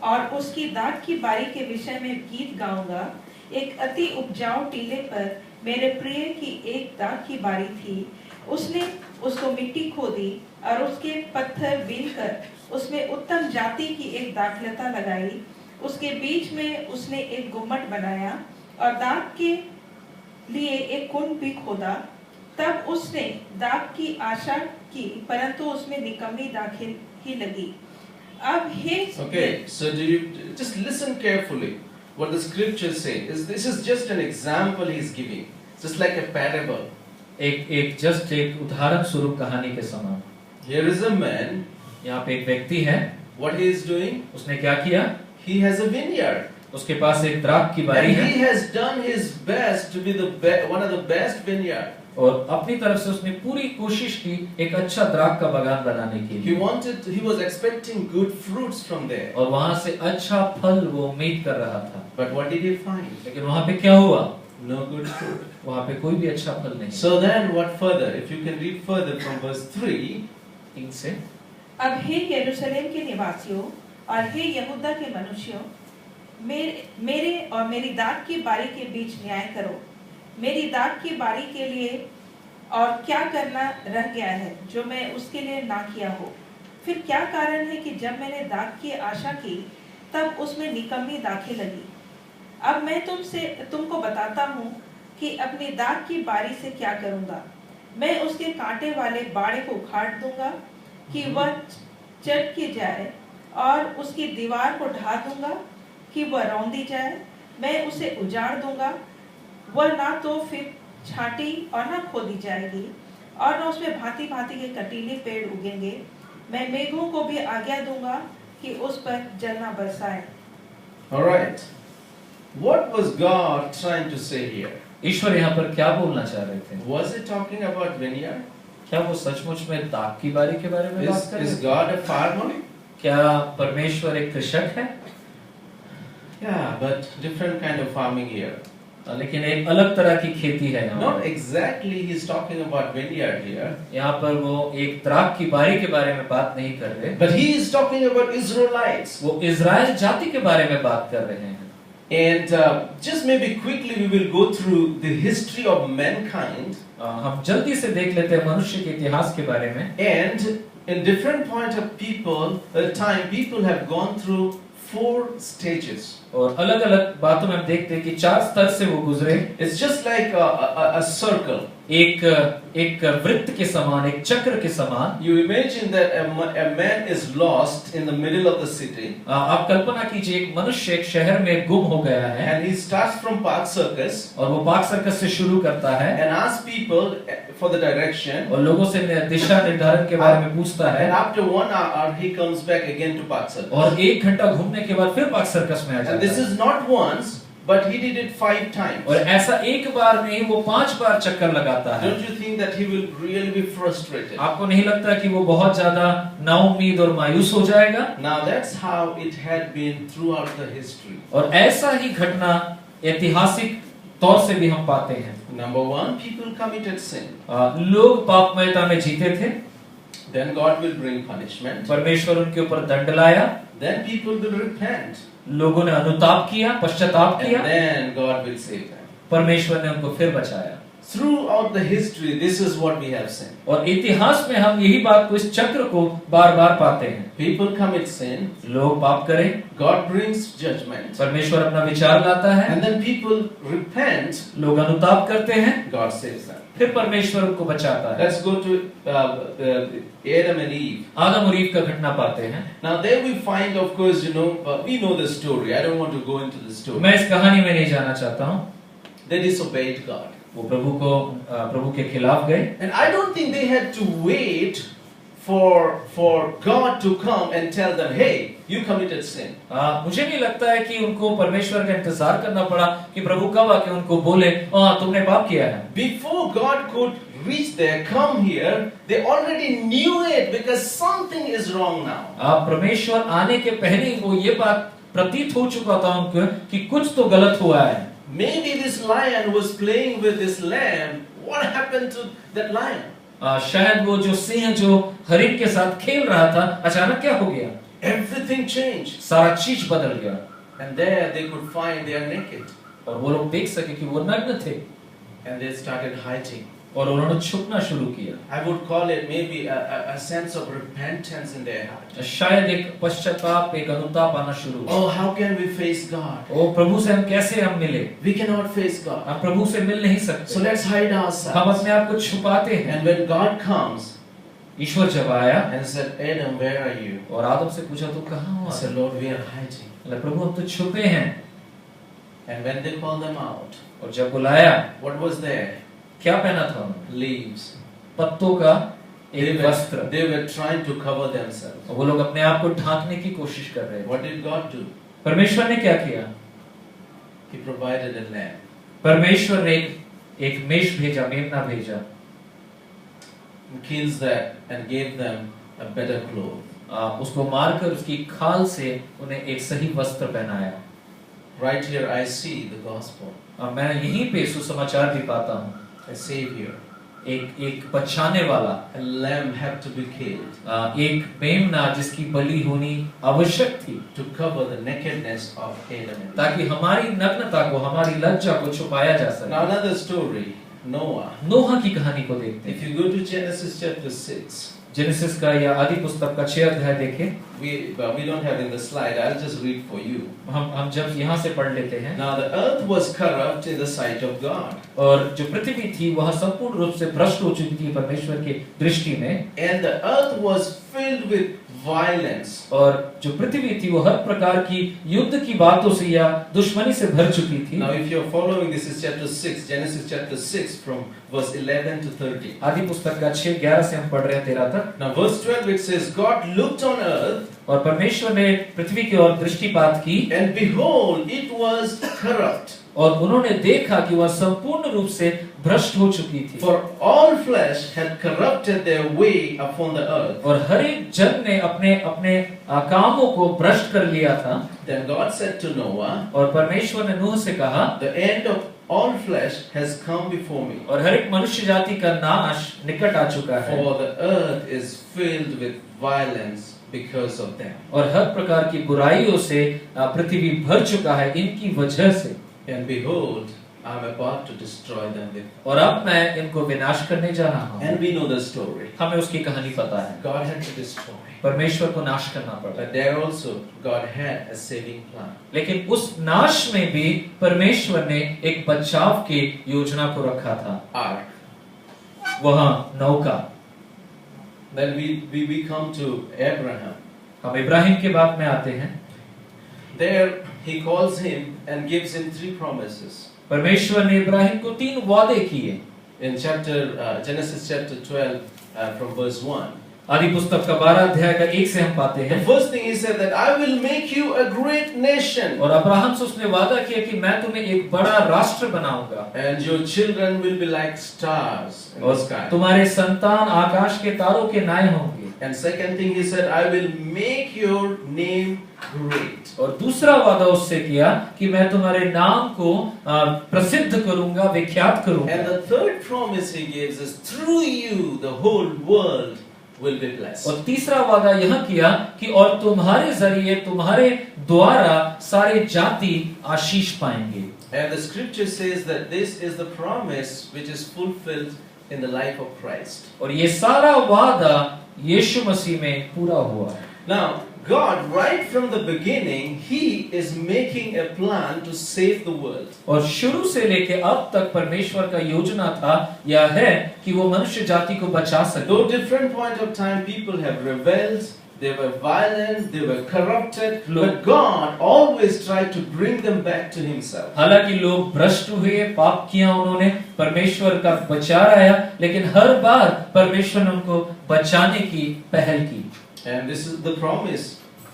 और उसकी दाग की बारी के विषय में गीत गाऊंगा, एक अति उपजाऊ टीले पर मेरे प्रिय की एक दाग की बारी थी। उसने उसको मिट्टी खोदी और उसके पत्थर बीनकर उसमें उत्तम जाति की एक दाखलता लगाई। उसके बीच में उसने एक गुम्मट बनाया और दाग के लिए एक कुंड भी खोदा। तब उसने दाग की आशा की, परंतु उसमें निकम्मी दाखिल ही लगी। अब हे Okay, so do you just listen carefully what the scriptures say. This is just an example he is giving, just like a parable. एक उदाहरण स्वरूप कहानी के समान। Here is a man. यहाँ पे एक व्यक्ति है। What he is doing? उसने क्या किया? He has a vineyard. उसके पास एक द्राख की बारी And है he has done his best to be one of the best vineyard. और अपनी तरफ से उसने पूरी कोशिश की एक अच्छा द्राख का बागान बनाने के He लिए, was expecting good fruits from there. और वहां से अच्छा फल वो उम्मीद कर रहा था। But what did he find? लेकिन वहां पे क्या हुआ? No good fruit. वहां पे कोई भी अच्छा फल नहीं। So then what further? If you can read further from verse 3. 3 से अब हे यरूशलेम के निवासियों और हे यहूदा के मनुष्यों, मेरे और मेरी दाख की बारी के बीच न्याय करो। मेरी दाख की बारी के लिए और क्या करना रह गया है जो मैं उसके लिए ना किया हो? फिर क्या कारण है कि जब मैंने दाख की आशा की तब उसमें निकम्मी दाखें लगी? अब मैं तुमको बताता हूँ कि अपनी दाख की बारी से क्या करूँगा। मैं उसके कांटे वाले बाड़े को उखाड़ दूंगा कि वह चट की जाए, और उसकी दीवार को ढा दूंगा कि वह रौंदी जाए। मैं उसे उजाड़ दूंगा, वह ना तो फिर छाटी और ना खोदी जाएगी, और न उसमें भांति भांति के कटीले पेड़ उगेंगे। मैं मेघों को भी आज्ञा दूंगा कि उस पर जलना बरसाए। All right. What was God trying to say here? ईश्वर यहाँ पर क्या बोलना चाह रहे थे? Was it talking about vineyard? क्या वो सचमुच में दाख की बारी के बारे में बात कर रहे Is थे? God a farmer? क्या परमेश्वर एक कृषक है? Yeah, but different kind of farming here. लेकिन एक अलग तरह की खेती है यहाँ Not पर। exactly he's talking about vineyard here, यहाँ पर वो एक द्राख की बारी के बारे में बात नहीं कर रहे, but he is talking about Israelites. वो इज़राइल जाति के बारे में बात कर रहे हैं। And just maybe quickly we will go through the history of mankind. हम जल्दी से देख लेते हैं मनुष्य के इतिहास के बारे में। And in different point of people have gone through 4 stages. और अलग-अलग बातों में हम देखते हैं कि 4 स्तर से वो गुजरे। It's just like a circle. एक वृत्त के समान, एक चक्र के समान। You imagine that a man is lost in the middle of the city. आप कल्पना कीजिए एक मनुष्य एक शहर में गुम हो गया है, And he starts from Park Circus और वो पार्क सर्कस से शुरू करता है and asks people for the direction. और लोगों से दिशा निर्धारण के बारे में पूछता है, And after 1 hour, he comes back again to Park Circus. और 1 घंटा घूमने के बाद फिर पार्क सर्कस में आ And जाता this है। is not once, but he did it 5 times. और ऐसा एक बार नहीं, वो 5 बार चक्कर लगाता है। Don't you think that he will really be frustrated? आपको नहीं लगता कि वो बहुत ज्यादा नाउम्मीद और मायूस हो जाएगा? Now that's how it had been throughout the history. और ऐसा ही घटना ऐतिहासिक तौर से भी हम पाते हैं। Number 1, people committed sin. लोग पापमयता में जीते थे, Then God will bring punishment. परमेश्वर उनके ऊपर दंड लाया, Then people will repent. लोगों ने अनुताप किया, पश्चाताप And किया, then God will save them. परमेश्वर ने उनको फिर बचाया। Throughout the history, this is what we have seen. और इतिहास में हम यही बात को, इस चक्र को बार-बार पाते हैं। People commit sin, लोग पाप करें, God brings judgment. परमेश्वर अपना विचार लाता है, And then people repent, लोग अनुताप करते हैं, God saves them. फिर परमेश्वर उनको बचाता है। Let's go to Adam and Eve. आदम और ईव का घटना पाते हैं। Now there we find, of course, we know the story. I don't want to go into the story. मैं इस कहानी में नहीं जाना चाहता हूँ। They disobeyed God. वो प्रभु के खिलाफ गए, And I don't think they had to wait for God to come and tell them, hey, you committed sin. मुझे नहीं लगता है कि उनको परमेश्वर का इंतजार करना पड़ा कि प्रभु कब आके उनको बोले, तुमने पाप किया है। Before God could reach there, come here, they already knew it because something is wrong now. परमेश्वर आने के पहले ही वो ये बात प्रतीत हो चुका था उनको कि कुछ तो गलत हुआ है। Maybe this lion was playing with this lamb. What happened to that lion? शायद वो जो सिंह जो हरिण के साथ खेल रहा था, अचानक क्या हो गया? Everything changed. सारा चीज बदल गया। And there they could find they are naked. और वो लोग देख सके कि वो नग्न थे, And they started hiding. और उन्होंने छुपना शुरू किया। I would call it maybe a sense of repentance in their heart. शायद एक पश्चाताप, एक अनुताप आना शुरू हुआ। Oh, how can we face God? ओ प्रभु से हम कैसे मिले? We cannot face God. हम प्रभु से मिल नहीं सकते। So let's hide हम ourselves. अपने आप को छुपाते हैं। And when God comes ईश्वर जब आया and said, Adam, where are you? और आदम से पूछा, तू कहाँ I हो? said, Lord, we are hiding. बोला, प्रभु हम तो छुपे हैं। And when they called them out, और जब बुलाया, what was there? क्या पहना था उन्होंने? Leaves. पत्तों का They एक वस्त्र। were trying to cover themselves. वो लोग अपने आप को ढांकने की कोशिश कर रहे थे। What did God do? परमेश्वर ने क्या किया? He provided a lamb. परमेश्वर ने एक एक मेष भेजा, मेमना भेजा, kills that and gave them a better cloth. उसको मारकर उसकी खाल से उन्हें एक सही वस्त्र पहनाया। Right here I see the gospel, मैं यहीं पे सुसमाचार भी पाता हूँ, a savior. एक बचाने वाला, A lamb had to be killed एक मेमना जिसकी बलि होनी आवश्यक थी, to cover the nakedness of Adam and Eve. ताकि हमारी नग्नता को, हमारी लज्जा को छुपाया जा Now सके। another story, Noah. नोहा की कहानी को देखते If हैं। you go to Genesis chapter 6, genesis का या आदि पुस्तक का 6 अध्याय देखें। we don't have in the slide, I'll just read for you. हम जब यहाँ से पढ़ लेते हैं। Now the earth was corrupt in the sight of God, और जो पृथ्वी थी वह संपूर्ण रूप से भ्रष्ट हो चुकी थी परमेश्वर की दृष्टि में, and the earth was filled with violence. और जो पृथ्वी थी वो हर प्रकार की युद्ध की बातों से या दुश्मनी से भर चुकी थी। Now if you're following, this is chapter 6, Genesis chapter 6 from verse 11 to 30. आदि पुस्तक का 6:11 से हम पढ़ रहे हैं 13 तक। Now verse 12 it says, God looked on earth, और परमेश्वर ने पृथ्वी की ओर दृष्टिपात की, and behold, it was corrupt. और उन्होंने देखा कि वह संपूर्ण रूप से भ्रष्ट हो चुकी थी। For all flesh had corrupted their way upon the earth. और हर एक जन ने अपने अपने कामों को भ्रष्ट कर लिया था। Then God said to Noah, और परमेश्वर ने नूह से कहा, the end of all flesh has come before me. और हर एक मनुष्य जाति का नाश निकट आ चुका है, For the earth is filled with violence because of them. और हर प्रकार की बुराइयों से पृथ्वी भर चुका है इनकी वजह से। And behold, I am about to destroy them with. और अब मैं इनको विनाश करने जा रहा हूँ। And we know the story. हमें उसकी कहानी पता है। God had to destroy. परमेश्वर को नाश करना पड़ा, But there also God had a saving plan. लेकिन उस नाश में भी परमेश्वर ने एक बचाव की योजना को रखा था। Ark. वह नौका। Then we come to Abraham. हम इब्राहिम के बात में आते हैं। There he calls him and gives him 3 promises. परमेश्वर ने इब्राहिम को 3 वादे किए। In Genesis chapter 12 from verse 1. आदि पुस्तक का 12 अध्याय का 1 से हम पाते The हैं। first thing he said that I will make you a great nation. और अब्राहम से उसने वादा किया कि मैं तुम्हें एक बड़ा राष्ट्र बनाऊंगा, And your children will be like stars in the और sky. तुम्हारे संतान आकाश के तारों के नाए होंगे। And second thing he said, I will make your name great. और दूसरा वादा उससे किया कि मैं तुम्हारे नाम को प्रसिद्ध करूंगा, विख्यात And करूंगा। the third promise he gives is through you the whole world will be blessed. और तीसरा वादा यह किया कि और तुम्हारे जरिए, तुम्हारे द्वारा सारे जाति आशीष पाएंगे। And the scripture says that this is the promise which is fulfilled in the life of Christ. और ये सारा वादा यीशु मसीह में पूरा हुआ है। Now, God, right from the beginning, He is making a plan to save the world. और शुरू से लेके अब तक परमेश्वर का योजना था यह है कि वो मनुष्य जाति को बचा सके। Though different point of time people have rebelled, they were violent, they were corrupted, but God always tried to bring them back to Himself. हालांकि लोग भ्रष्ट हुए, पाप किया उन्होंने, परमेश्वर का बचाव आया, लेकिन हर बार परमेश्वर ने उनको बचाने की पहल की। And this is the promise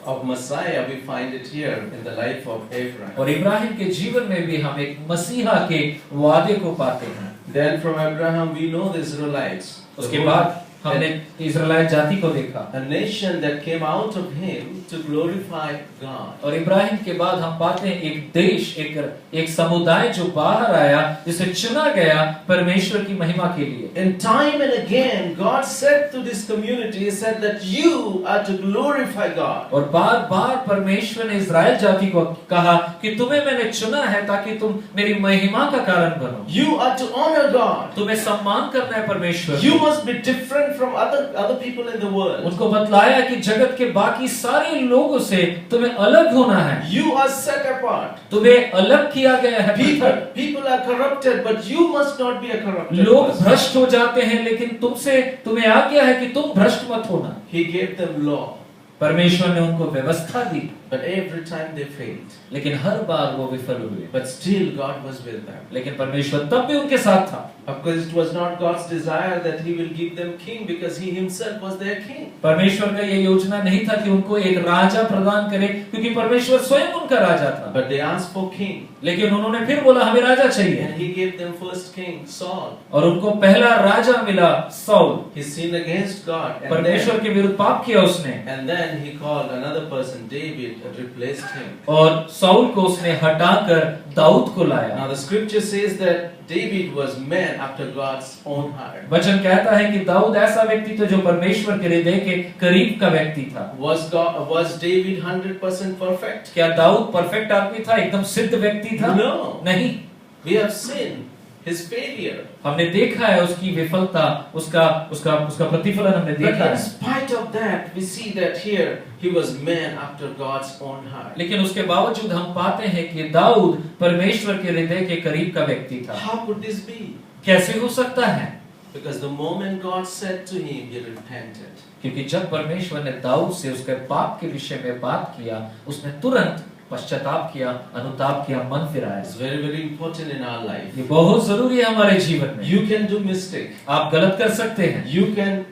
of Messiah. We find it here in the life of Abraham. और इब्राहिम के जीवन में भी हम एक मसीहा के वादे को पाते हैं। Then from Abraham we know the Israelites. उसके बाद हमने इस्राएल जाति को देखा, A nation that came out of him to glorify God. और इब्राहिम के बाद हम पाते हैं एक देश, एक समुदाय जो बाहर आया, जिसे चुना गया परमेश्वर की महिमा के लिए। And time and again God said to this community, He said that you are to glorify God. और बार-बार परमेश्वर ने इस्राएल जाति को कहा कि तुम्हें मैंने चुना है ताकि तुम मेरी महिमा का कारण बनो। You are to honor God. तुम्हें सम्मान करना है परमेश्वर। You must be different from other people in the world. उनको बतलाया कि जगत के बाकी सारे लोगों से तुम्हें अलग होना है। You are set apart. तुम्हें अलग किया गया है। People are corrupted, but you must not be a corrupted लोग person. भ्रष्ट हो जाते हैं, लेकिन तुम्हें आज्ञा है कि तुम भ्रष्ट मत होना। He gave them law, परमेश्वर ने उनको व्यवस्था दी, but every time they failed. लेकिन हर बार वो विफल हुए। But still God was with them. लेकिन परमेश्वर तब भी उनके साथ था। Of course, it was not God's desire that He will give them king, because He Himself was their king. परमेश्वर का ये योजना नहीं था कि उनको एक राजा प्रदान करे, क्योंकि परमेश्वर स्वयं उनका उनका राजा था, But they asked for king. लेकिन उन्होंने फिर बोला हमें राजा चाहिए, And he gave them first king, Saul. और उनको पहला राजा मिला soul. He sinned against God. परमेश्वर के विरुद्ध पाप किया उसने, And then he called another person, David, and replaced him. और सौल को उसने हटाकर दाऊद को लाया। Now the scripture says that David was man after God's own heart. वचन कहता है कि दाऊद ऐसा व्यक्ति था जो परमेश्वर के हृदय के करीब का व्यक्ति था। Was David 100% perfect? क्या दाऊद परफेक्ट आदमी था, एकदम सिद्ध व्यक्ति था? No. नहीं। We have seen his failure. हमने देखा है उसकी विफलता, उसका प्रतिफलन हमने But देखा in है। spite of that, we see that here he was man after God's own heart. लेकिन उसके बावजूद हम पाते हैं कि दाऊद परमेश्वर के हृदय के करीब का व्यक्ति था। How could this be? कैसे हो सकता है? Because the moment God said to him, he repented. क्योंकि जब परमेश्वर ने दाऊद से उसके पाप के विषय में बात किया, उसने तुरंत पश्चाताप किया, अनुताप किया, मन फिराया। It's very, very important in our life. ये बहुत जरूरी है हमारे जीवन में। You can do mistake. आप गलत कर सकते हैं, You can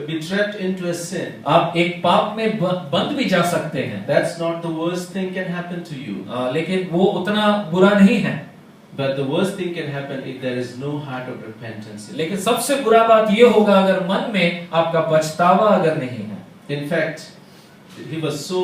be trapped into a sin. आप एक पाप में बंद भी जा सकते हैं, That's not the worst thing can happen to you. लेकिन वो उतना बुरा नहीं है। But the worst thing can happen if there is no heart of repentance. लेकिन सबसे बुरा बात ये होगा अगर मन में आपका पछतावा अगर नहीं है। In fact, he was so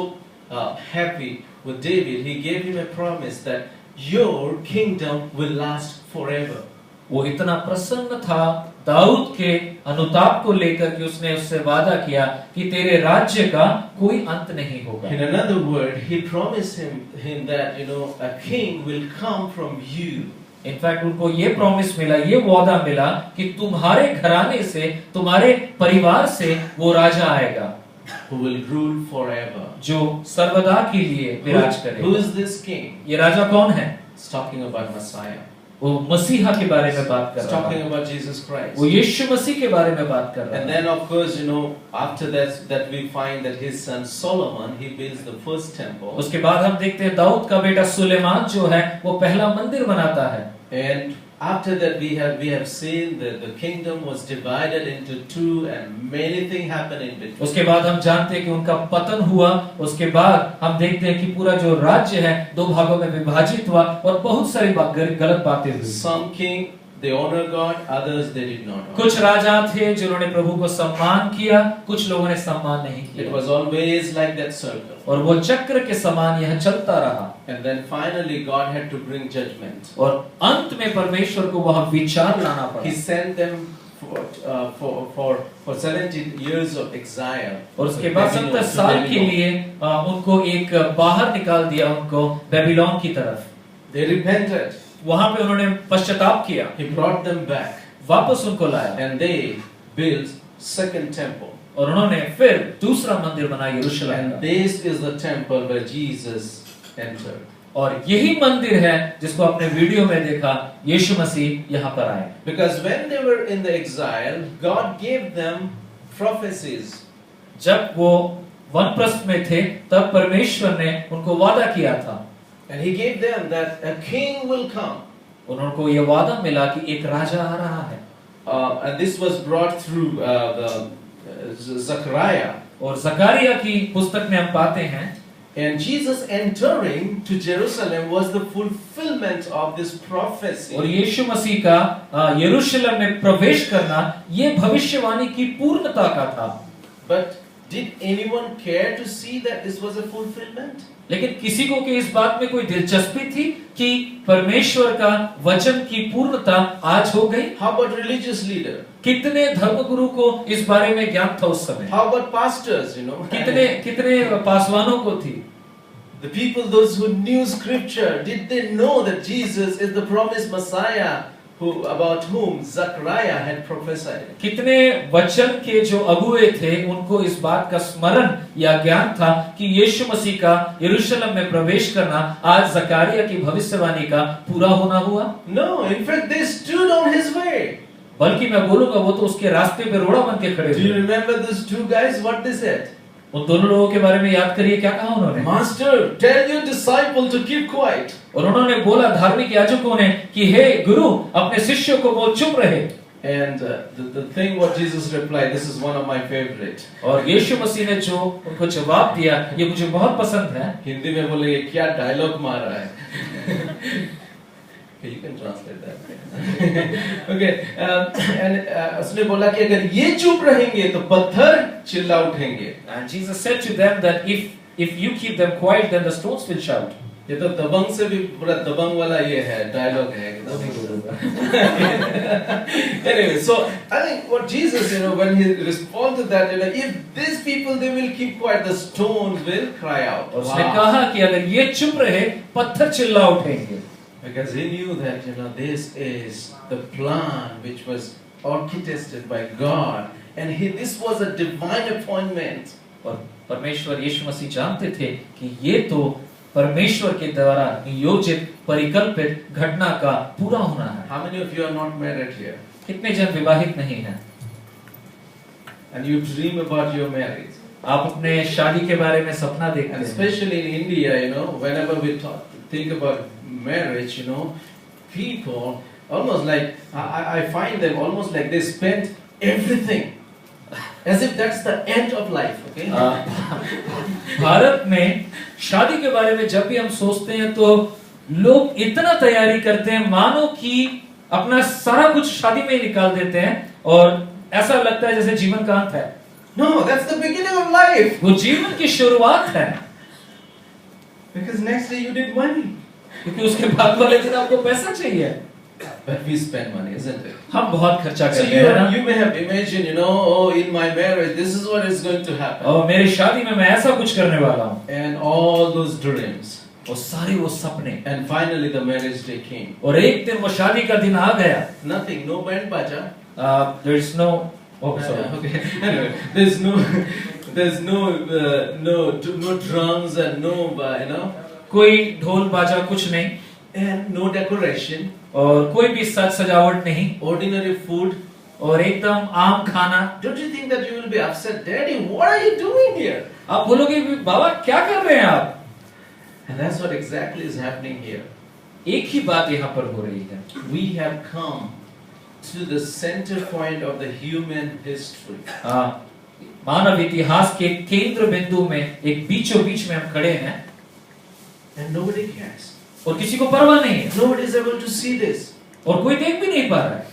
happy with David. He gave him a promise that your kingdom will last forever. वो इतना प्रसन्न था दाऊद के अनुताप को लेकर कि उसने उससे वादा किया कि तेरे राज्य का कोई अंत नहीं होगा। In another word, he promised him that a king will come from you. In fact उनको ये प्रॉमिस मिला, ये वादा मिला कि तुम्हारे घराने से, तुम्हारे परिवार से वो राजा आएगा who will rule forever. जो सर्वदा के लिए विराज करेगा। Who is this king? ये राजा कौन है? It's talking about Messiah. वो मसीहा के बारे में बात कर It's रहा talking है, about Jesus Christ. वो यीशु मसीह के बारे में बात कर रहा And है। then of course, after that we find that his son Solomon, he builds the first temple. उसके बाद हम देखते हैं दाऊद का बेटा सुलेमान जो है वो पहला मंदिर बनाता है। And after that we have seen that the kingdom was divided into two and many things happened in between. उसके बाद हम जानते हैं कि उनका पतन हुआ, उसके बाद हम देखते हैं कि पूरा जो राज्य है दो भागों में विभाजित हुआ और बहुत सारी गलत बातें हुई। Some king they honor God, others they did not. कुछ राजा थे जिन्होंने प्रभु को सम्मान किया, कुछ लोगों ने सम्मान नहीं It किया, was always like that circle. और वो चक्र के समान यह चलता रहा। And then finally God had to bring judgment. और अंत में परमेश्वर को वह विचार लाना He पड़ा sent them for 17 years of exile. और उसके बाद 70 साल के लिए उनको एक बाहर निकाल दिया, उनको बेबीलोन की तरफ। They repented. वहां पे उन्होंने पश्चाताप किया, He brought them back. वापस उनको लाया And they built second temple. और उन्होंने फिर दूसरा मंदिर बनाया यरूशलेम And का। this is the temple where Jesus entered. और यही मंदिर है जिसको आपने वीडियो में देखा, यीशु मसीह यहाँ पर आए। Because when they were in the exile, God gave them prophecies. जब वो वनप्रस्थ में थे तब परमेश्वर ने उनको वादा किया था, And He gave them that a king will come. उनको ये वादा मिला कि एक राजा आ रहा है। And this was brought through Zechariah. और जकरिया की पुस्तक में हम पाते हैं, And Jesus entering to Jerusalem was the fulfillment of this prophecy. और यीशु मसीह का यरूशलेम में प्रवेश करना ये भविष्यवाणी की पूर्णता का था। But did anyone care to see that this was a fulfillment? लेकिन किसी को कि इस बात में कोई दिलचस्पी थी कि परमेश्वर का वचन की पूर्णता आज हो गई? How about religious leader? कितने धर्मगुरु को इस बारे में ज्ञान था उस समय? How about pastors, कितने पासवानों को थी? The people, those who knew scripture, did they know that Jesus is the promised Messiah about whom Zechariah had prophesied? कितने वचन के जो अगुए थे उनको इस बात का स्मरण या ज्ञान था कि यीशु मसीह का यरूशलेम में प्रवेश करना आज जकरिया की भविष्यवाणी का पूरा होना हुआ? No, in fact they stood on his way. बल्कि मैं बोलूंगा वो तो उसके रास्ते पे रोड़ा बन के खड़े Do you थे। remember those two guys, what they said? उन दोनों लोगों के बारे में याद करिए क्या कहा उन्होंने? Master, tell your disciple to keep quiet. और उन्होंने बोला धार्मिक याजकों ने कि हे गुरु अपने शिष्यों को बोल चुप रहे। And the thing what Jesus replied, this is one of my favorite. और यीशु मसीह ने जो उनको जवाब दिया ये मुझे बहुत पसंद है। हिंदी में बोले ये क्या डायलॉग मार रहा है? Okay, you can translate that. Okay, and उसने बोला कि अगर ये चुप रहेंगे तो पत्थर चिल्ला उठेंगे. And Jesus said to them that if you keep them quiet, then the stones will shout. ये तो दबंग से भी पूरा दबंग वाला ये है डायलॉग है. Anyway, so I think what Jesus, when he respond to that, if these people they will keep quiet, the stones will cry out. और उसने कहा कि अगर ये चुप रहे पत्थर चिल्ला उठेंगे. Because he knew that this is the plan which was orchestrated by God, and this was a divine appointment. और परमेश्वर यीशु मसीह जानते थे कि ये तो परमेश्वर के द्वारा नियोजित परिकल्पित घटना का पूरा होना है. How many of you are not married here? कितने जन विवाहित नहीं हैं? And you dream about your marriage. आप अपने शादी के बारे में सपना देखते And हैं. especially in India, whenever we think about marriage, people almost like I find them almost like they spend everything as if that's the end of life. Okay. Bharat में शादी के बारे में जब भी हम सोचते हैं तो लोग इतना तैयारी करते हैं मानो कि अपना सारा कुछ शादी में ही निकाल देते हैं और ऐसा लगता है जैसे जीवन का अंत है. No, that's the beginning of life. वो जीवन की शुरुआत है. Because next day you need money. क्योंकि उसके बाद वाले दिन आपको पैसा चाहिए. But we spend money, isn't it? हम बहुत खर्चा So करते हैं ना. you may have imagined, in my marriage, this is what is going to happen. और मेरी शादी में मैं ऐसा कुछ करने वाला हूँ. And all those dreams. वो सारे वो सपने. And finally the marriage day came. और एक दिन वो शादी का दिन आ गया. Nothing, no band baja. There is no. Oh, sorry. Okay. Anyway, there's no drums and no, कोई ढोल बाजा कुछ नहीं. and no decoration. और कोई भी साज सजावट नहीं. Ordinary food. और एकदम आम खाना. Don't you think that you will be upset, Daddy? What are you doing here? आप बोलोगे बाबा क्या कर रहे हैं आप? And that's what exactly is happening here. एक ही बात यहाँ पर हो रही है. We have come to the center point of the human history. मानव इतिहास के केंद्र बिंदु में एक बीचों बीच में हम खड़े हैं. And nobody cares. और किसी को परवाह नहीं है. Nobody is able to see this. और कोई देख भी नहीं पा रहा है.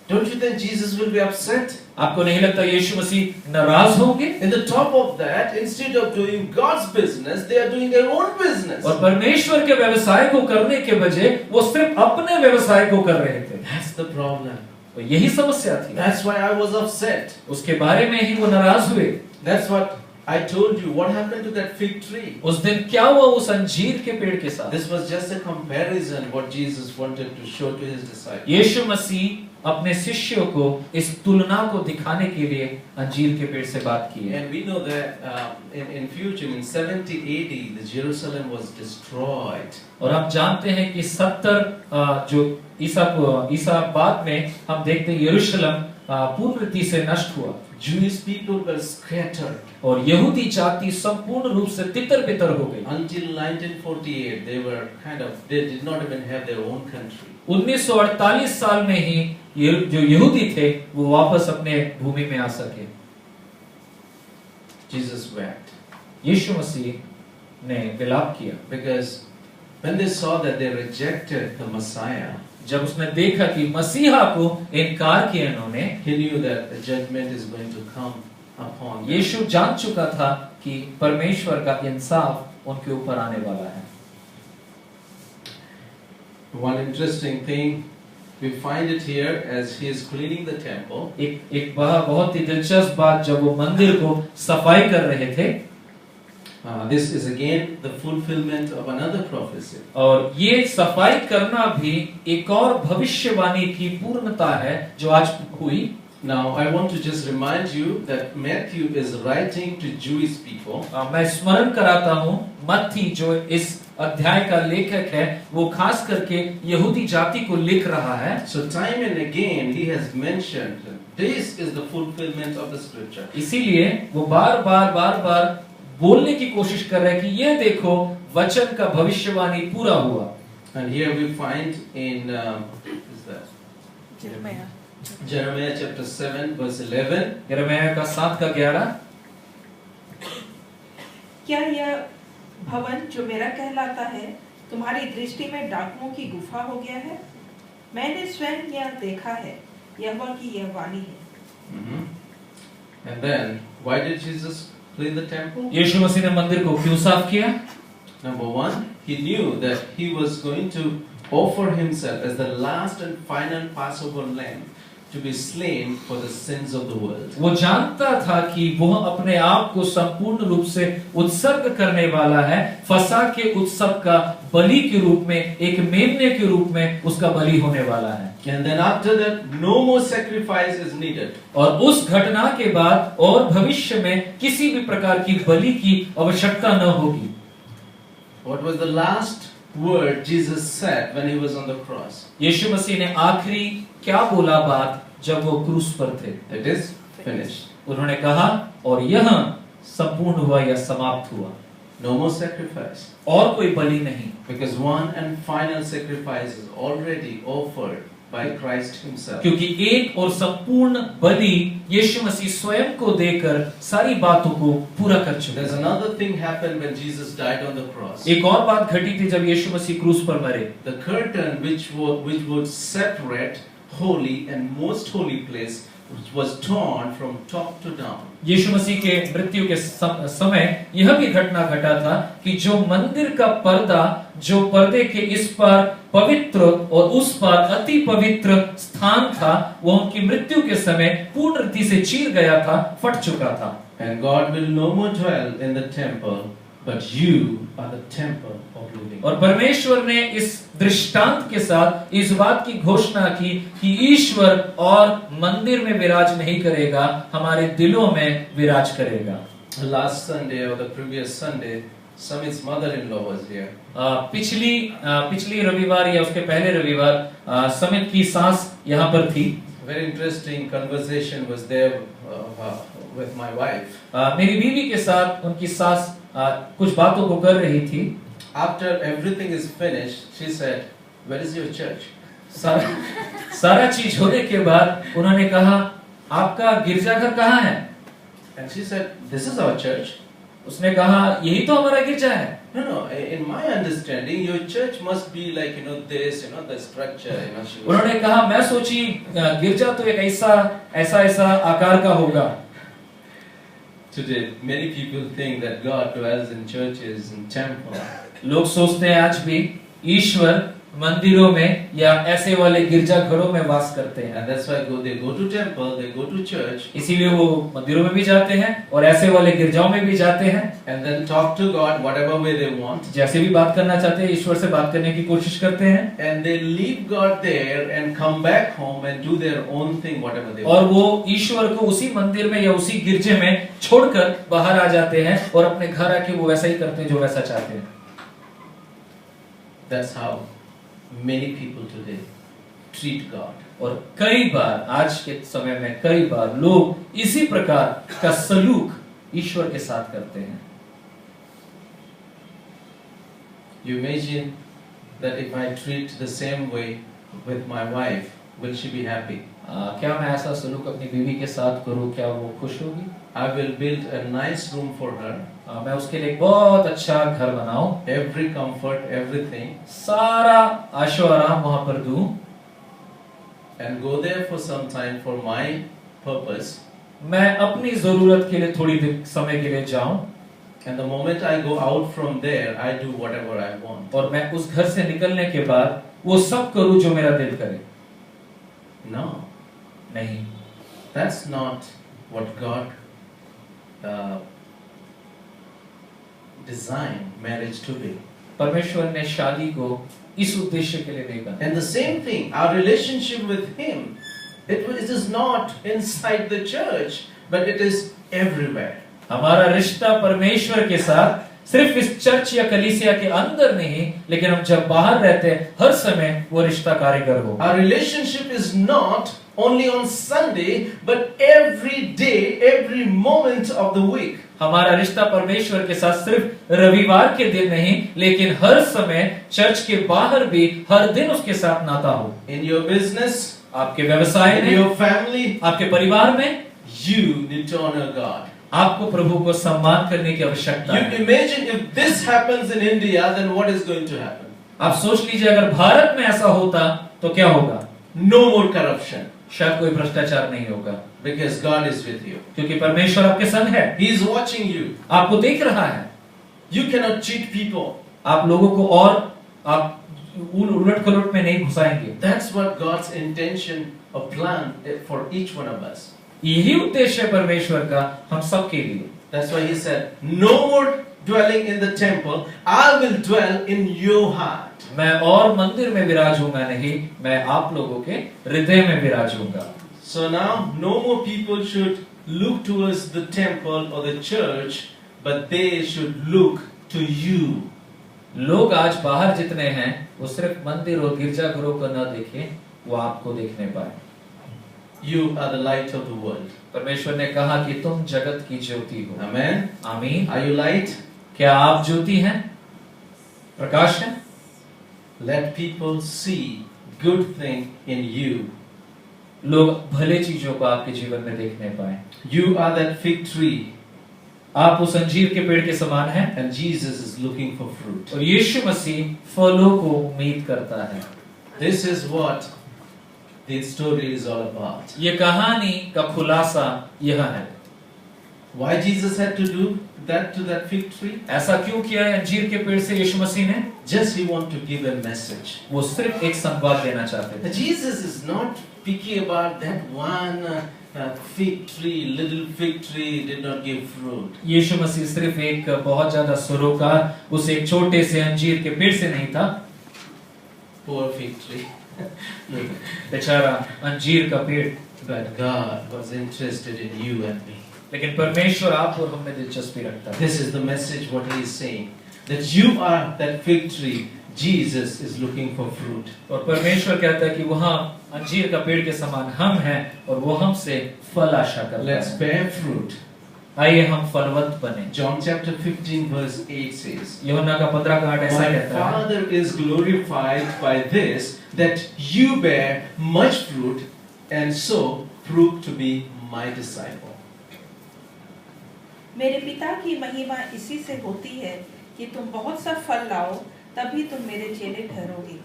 Don't you think Jesus will be upset? आपको नहीं लगता यीशु मसीह नाराज होंगे? In the top of that, instead of doing God's business, they are doing their own business. और परमेश्वर के व्यवसाय को करने के बजाय वो सिर्फ अपने व्यवसाय को कर रहे थे. That's the problem. तो यही समस्या थी. That's why I was upset. उसके बारे में ही वो नाराज हुए. That's what I told you. What happened to that fig tree? उस दिन क्या हुआ उस अंजीर के पेड़ के साथ? This was just a comparison what Jesus wanted to show to his disciples. यीशु मसीह अपने शिष्यों को इस तुलना को दिखाने के लिए अंजीर के पेड़ से बात की है. And we know that in future, in 70 AD, the Jerusalem was destroyed. और हम जानते हैं कि 70 जो ईसा बाद में हम देखते हैं यरूशलेम पूर्ण रीति से नष्ट हुआ. Jewish people were scattered. और यहूदी जाति संपूर्ण रूप से तितर-बितर हो गई. Until 1948, they did not even have their own country. 1948 साल में ही जो यहूदी थे वो वापस अपने भूमि में आ सके. Jesus wept. यीशु मसीह ने विलाप किया. Because when they saw that they rejected the Messiah, जब उसने देखा कि मसीहा को इनकार किया इन्होंने, he knew that the judgment is going to come upon them. यीशु जान चुका था कि परमेश्वर का इंसाफ उनके ऊपर आने वाला है. One interesting thing, we find it here as he is cleaning the temple. एक बहुत ही दिलचस्प बात, जब वो मंदिर को सफाई कर रहे थे. This is again the fulfillment of another prophecy. और ये सफाई करना भी एक और भविष्यवाणी की पूर्णता है जो आज हुई. Now I want to just remind you that Matthew is writing to Jewish people. मैं स्मरण कराता हूँ मत्ती जो इस अध्याय का लेखक है वो खास करके यहूदी जाति को लिख रहा है. So time and again he has mentioned this is the fulfillment of the scripture. इसीलिए वो बार बार बोलने की कोशिश कर रहे हैं कि ये देखो वचन का भविष्यवाणी पूरा हुआ. And here we find in is that Jeremiah chapter 7 verse 11. यिर्मयाह का 7 का 11। क्या यह भवन जो मेरा कहलाता है तुम्हारी दृष्टि में डाकुओं की गुफा हो गया है? मैंने स्वयं यह देखा है, यहोवा की यह वाणी है। And then, why did Jesus clean the temple? यीशु मसीह ने मंदिर को क्यों साफ किया? Number one, he knew that he was going to offer himself as the last and final Passover lamb to be slain for the sins of the world. वो जानता था कि वह अपने आप को संपूर्ण रूप से उत्सर्ग करने वाला है, फसह के उत्सव का बलि के रूप में, एक मेमने के रूप में उसका बलि होने वाला है। And then after that, no more sacrifice is needed. और उस घटना के बाद और भविष्य में किसी भी प्रकार की बलि की आवश्यकता न होगी। What was the last word Jesus said when he was on the cross? यीशु मसीह ने आखिरी क्या बोला बात जब वो क्रूस पर थे? It is finished. उन्होंने कहा और यह संपूर्ण हुआ या समाप्त हुआ। No more sacrifice. और कोई बलि नहीं, Because one and final sacrifice is already offered by Christ himself. क्योंकि एक और संपूर्ण बलि यीशु मसीह स्वयं को देकर सारी बातों को पूरा कर चुके There's हैं। another thing happened when Jesus died on the cross. एक और बात घटी थी जब यीशु मसीह क्रूस पर मरे। The curtain which would separate holy and most holy place was torn from top to down. यीशु मसीह के मृत्यु के समय यह भी घटना घटा था कि जो मंदिर का पर्दा, जो पर्दे के इस पार पवित्र और उस पार अति पवित्र स्थान था, वो उनकी मृत्यु के समय पूर्ण रीति से चीर गया था, फट चुका था। And God will no more dwell in the temple, but you are the temple of living. और परमेश्वर ने इस दृष्टांत के साथ इस बात की घोषणा की कि ईश्वर और मंदिर में विराज नहीं करेगा, हमारे दिलों में विराज करेगा। Last Sunday or the previous Sunday, Samit's mother-in-law was here. पिछली रविवार या उसके पहले रविवार समित की सास यहाँ पर थी। Very interesting conversation was there with my wife. मेरी बीवी के साथ उनकी सास कुछ बातों को कर रही थी। After everything is finished, she said, "Where is your church?" सारा चीज होने के बाद उन्होंने कहा, आपका गिरजाघर कहाँ है? And she said, "This is our church." उसने कहा, यही तो हमारा गिरजा है। No, in my understanding, your church must be like, this, the structure, she was. उन्होंने कहा, मैं सोची गिरजा तो एक ऐसा आकार का होगा। Today, many people think that God dwells in churches and temples. लोग सोचते हैं आज भी ईश्वर मंदिरों में या ऐसे वाले गिरजाघरों में वास करते हैं। And that's why they go to temple, they go to church. इसीलिए वो मंदिरों में भी जाते हैं और ऐसे वाले गिरजाओं में भी जाते हैं। And then talk to God whatever way they want. जैसे भी बात करना चाहते हैं, ईश्वर से बात करने की कोशिश करते हैं। And they leave God there and come back home and do their own thing, whatever they और want. वो ईश्वर को उसी मंदिर में या उसी गिरजे में छोड़कर बाहर आ जाते हैं और अपने घर आके वो वैसा ही करते हैं जो वैसा चाहते हैं। That's how many people today treat God. और कई बार आज के समय में कई बार लोग इसी प्रकार का सलूक ईश्वर के साथ करते हैं। You imagine that if I treat the same way with my wife, will she be happy? क्या मैं ऐसा सलूक अपनी बीवी के साथ करूं, क्या वो खुश होगी? I will build a nice room for her. मैं उसके लिए बहुत अच्छा घर बनाऊं, Every comfort, everything. सारा आशो आराम वहां पर दूं, And go there for some time for my purpose. मैं अपनी जरूरत के लिए थोड़ी देर समय के लिए जाऊं And the moment I go out from there, I do whatever I want. और मैं उस घर से निकलने के बाद वो सब करूं जो मेरा दिल करे। No, नहीं, that's not what God designed marriage to be. परमेश्वर ने शादी को इस उद्देश्य के लिए नहीं बनाया। And the same thing, our relationship with Him, it is not inside the church, but it is everywhere. हमारा रिश्ता परमेश्वर के साथ सिर्फ इस चर्च या कलीसिया के अंदर नहीं, लेकिन हम जब बाहर रहते हैं हर समय वो रिश्ता कारीगर हो। Our relationship is not only on Sunday, but every day, every moment of the week. हमारा रिश्ता परमेश्वर के साथ सिर्फ रविवार के दिन नहीं, लेकिन हर समय चर्च के बाहर भी हर दिन उसके साथ नाता हो। In your business, आपके व्यवसाय in में, your family, आपके परिवार में you need to honor God. आपको प्रभु को सम्मान करने की आवश्यकता You है। imagine if this happens in India, then what is going to happen? आप सोच लीजिए अगर भारत में ऐसा होता तो क्या होगा? No more corruption, शायद कोई भ्रष्टाचार नहीं होगा, because God is with you. क्योंकि परमेश्वर आपके संग है, He is watching you. आपको देख रहा है। You cannot cheat people. आप लोगों को और आप उलट खलट में नहीं घुसाएंगे। That's what God's intention or plan for each one of us. यही उद्देश्य है परमेश्वर का हम सब के लिए। That's why He said, "No more dwelling in the temple. I will dwell in your heart." मैं और मंदिर में विराजूंगा नहीं, मैं आप लोगों के हृदय में विराजूंगा। So now, no more people should look towards the temple or the church, but they should look to you. लोग आज बाहर जितने हैं वो सिर्फ मंदिर और गिरजाघरों को न देखें, वो आपको देखने पाए। You are the light of the world. परमेश्वर ने कहा कि तुम जगत की ज्योति हो। Amen. आमीन। Are you light? क्या आप ज्योति हैं? प्रकाश हैं? Let people see good thing in you. लोग भले चीजों को आपके जीवन में देखने पाए। You are that fig tree, आप उस अंजीर के पेड़ के समान हैं and Jesus is looking for fruit. और यीशु मसीह फलों को उम्मीद करता है। This is what the story is all about. ये कहानी का खुलासा यह है। Why Jesus had to do that to that fig tree? ऐसा क्यों किया है अंजीर के पेड़ से यीशु मसीह ने? Just He want to give a message. वो सिर्फ एक संवाद देना चाहते थे। Jesus is not picky about that one fig tree, little fig tree did not give fruit. यीशु मसीह सिर्फ एक बहुत ज्यादा सरोकार उस एक छोटे से अंजीर के पेड़ से नहीं था। Poor fig tree. बेचारा अंजीर का पेड़। But God was interested in you and me. लेकिन परमेश्वर आप और हम में दिलचस्पी रखता है। This is the message what He is saying. That you are that fig tree. Jesus is looking for fruit. और परमेश्वर कहता है कि वहाँ अंजीर का पेड़ के समान हम हैं और वो हमसे फल आशा करता Let's है। bear fruit. आइए हम फलवंत बने। John chapter 15 verse 8 says, यूहन्ना का 15 ऐसा My कहता है। Father is glorified by this, that you bear much fruit, and so prove to be my disciple. मेरे पिता की महिमा इसी से होती है कि तुम बहुत सा फल लाओ, तभी तुम मेरे चेले ठहरोगे।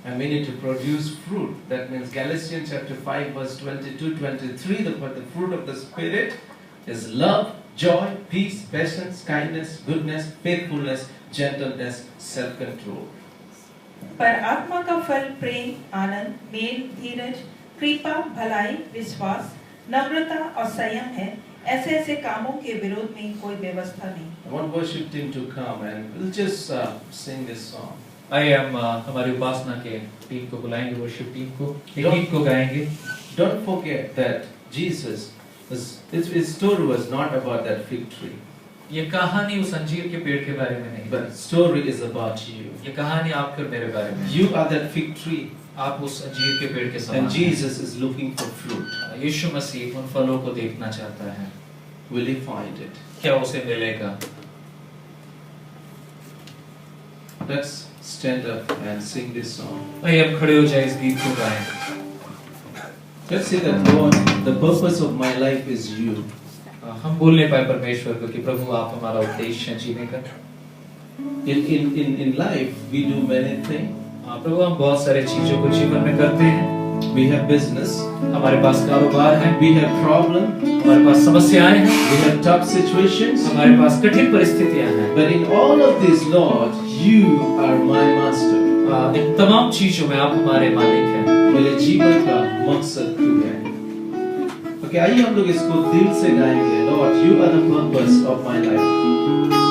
And we need to produce fruit. That means Galatians chapter 5 verse 22-23, the fruit of the Spirit is love, joy, peace, patience, kindness, goodness, faithfulness, gentleness, self-control. पर आत्मा का फल प्रेम, आनंद, मेल, धीरज, कृपा, भलाई, विश्वास, नम्रता और संयम है। ऐसे ऐसे कामों के विरोध में कोई व्यवस्था नहीं। I want worship team to come and we'll just sing this song. आइए हम हमारी उपासना के टीम को बुलाएंगे, वर्शिप टीम को, एक गीत को गाएंगे। Don't forget that Jesus, his story was not about that fig tree. ये कहानी उस अंजीर के पेड़ के बारे में नहीं, But story is about you. ये कहानी आपके और मेरे बारे में। You are that fig tree, आप उस अंजीर के पेड़ के समान and हैं। Jesus is looking for fruit. यीशु मसीह उन फलों को देखना चाहता है। Will he find it? क्या उसे मिलेगा? Let's stand up and sing this song. आइए अब खड़े हो जाए, इस गीत को गाएं। Let's say that Lord, the purpose of my life is you. हम बोलने पाए परमेश्वर को कि प्रभु आप हमारा उद्देश्य हैं जीने का। In life we do many things. प्रभु हम बहुत सारे चीजों को जीवन में करते हैं। We have business, हमारे पास कारोबार है, we have problem, हमारे पास समस्याएं हैं, we have tough situations. हमारे पास कठिन परिस्थितियां हैं। But in all of this, Lord, you are my master. इन तमाम चीजों में आप हमारे मालिक हैं। मेरे जीवन का मकसद तू है। Okay, आइए हम लोग इसको दिल से गाएंगे। Lord, you are the purpose of my life.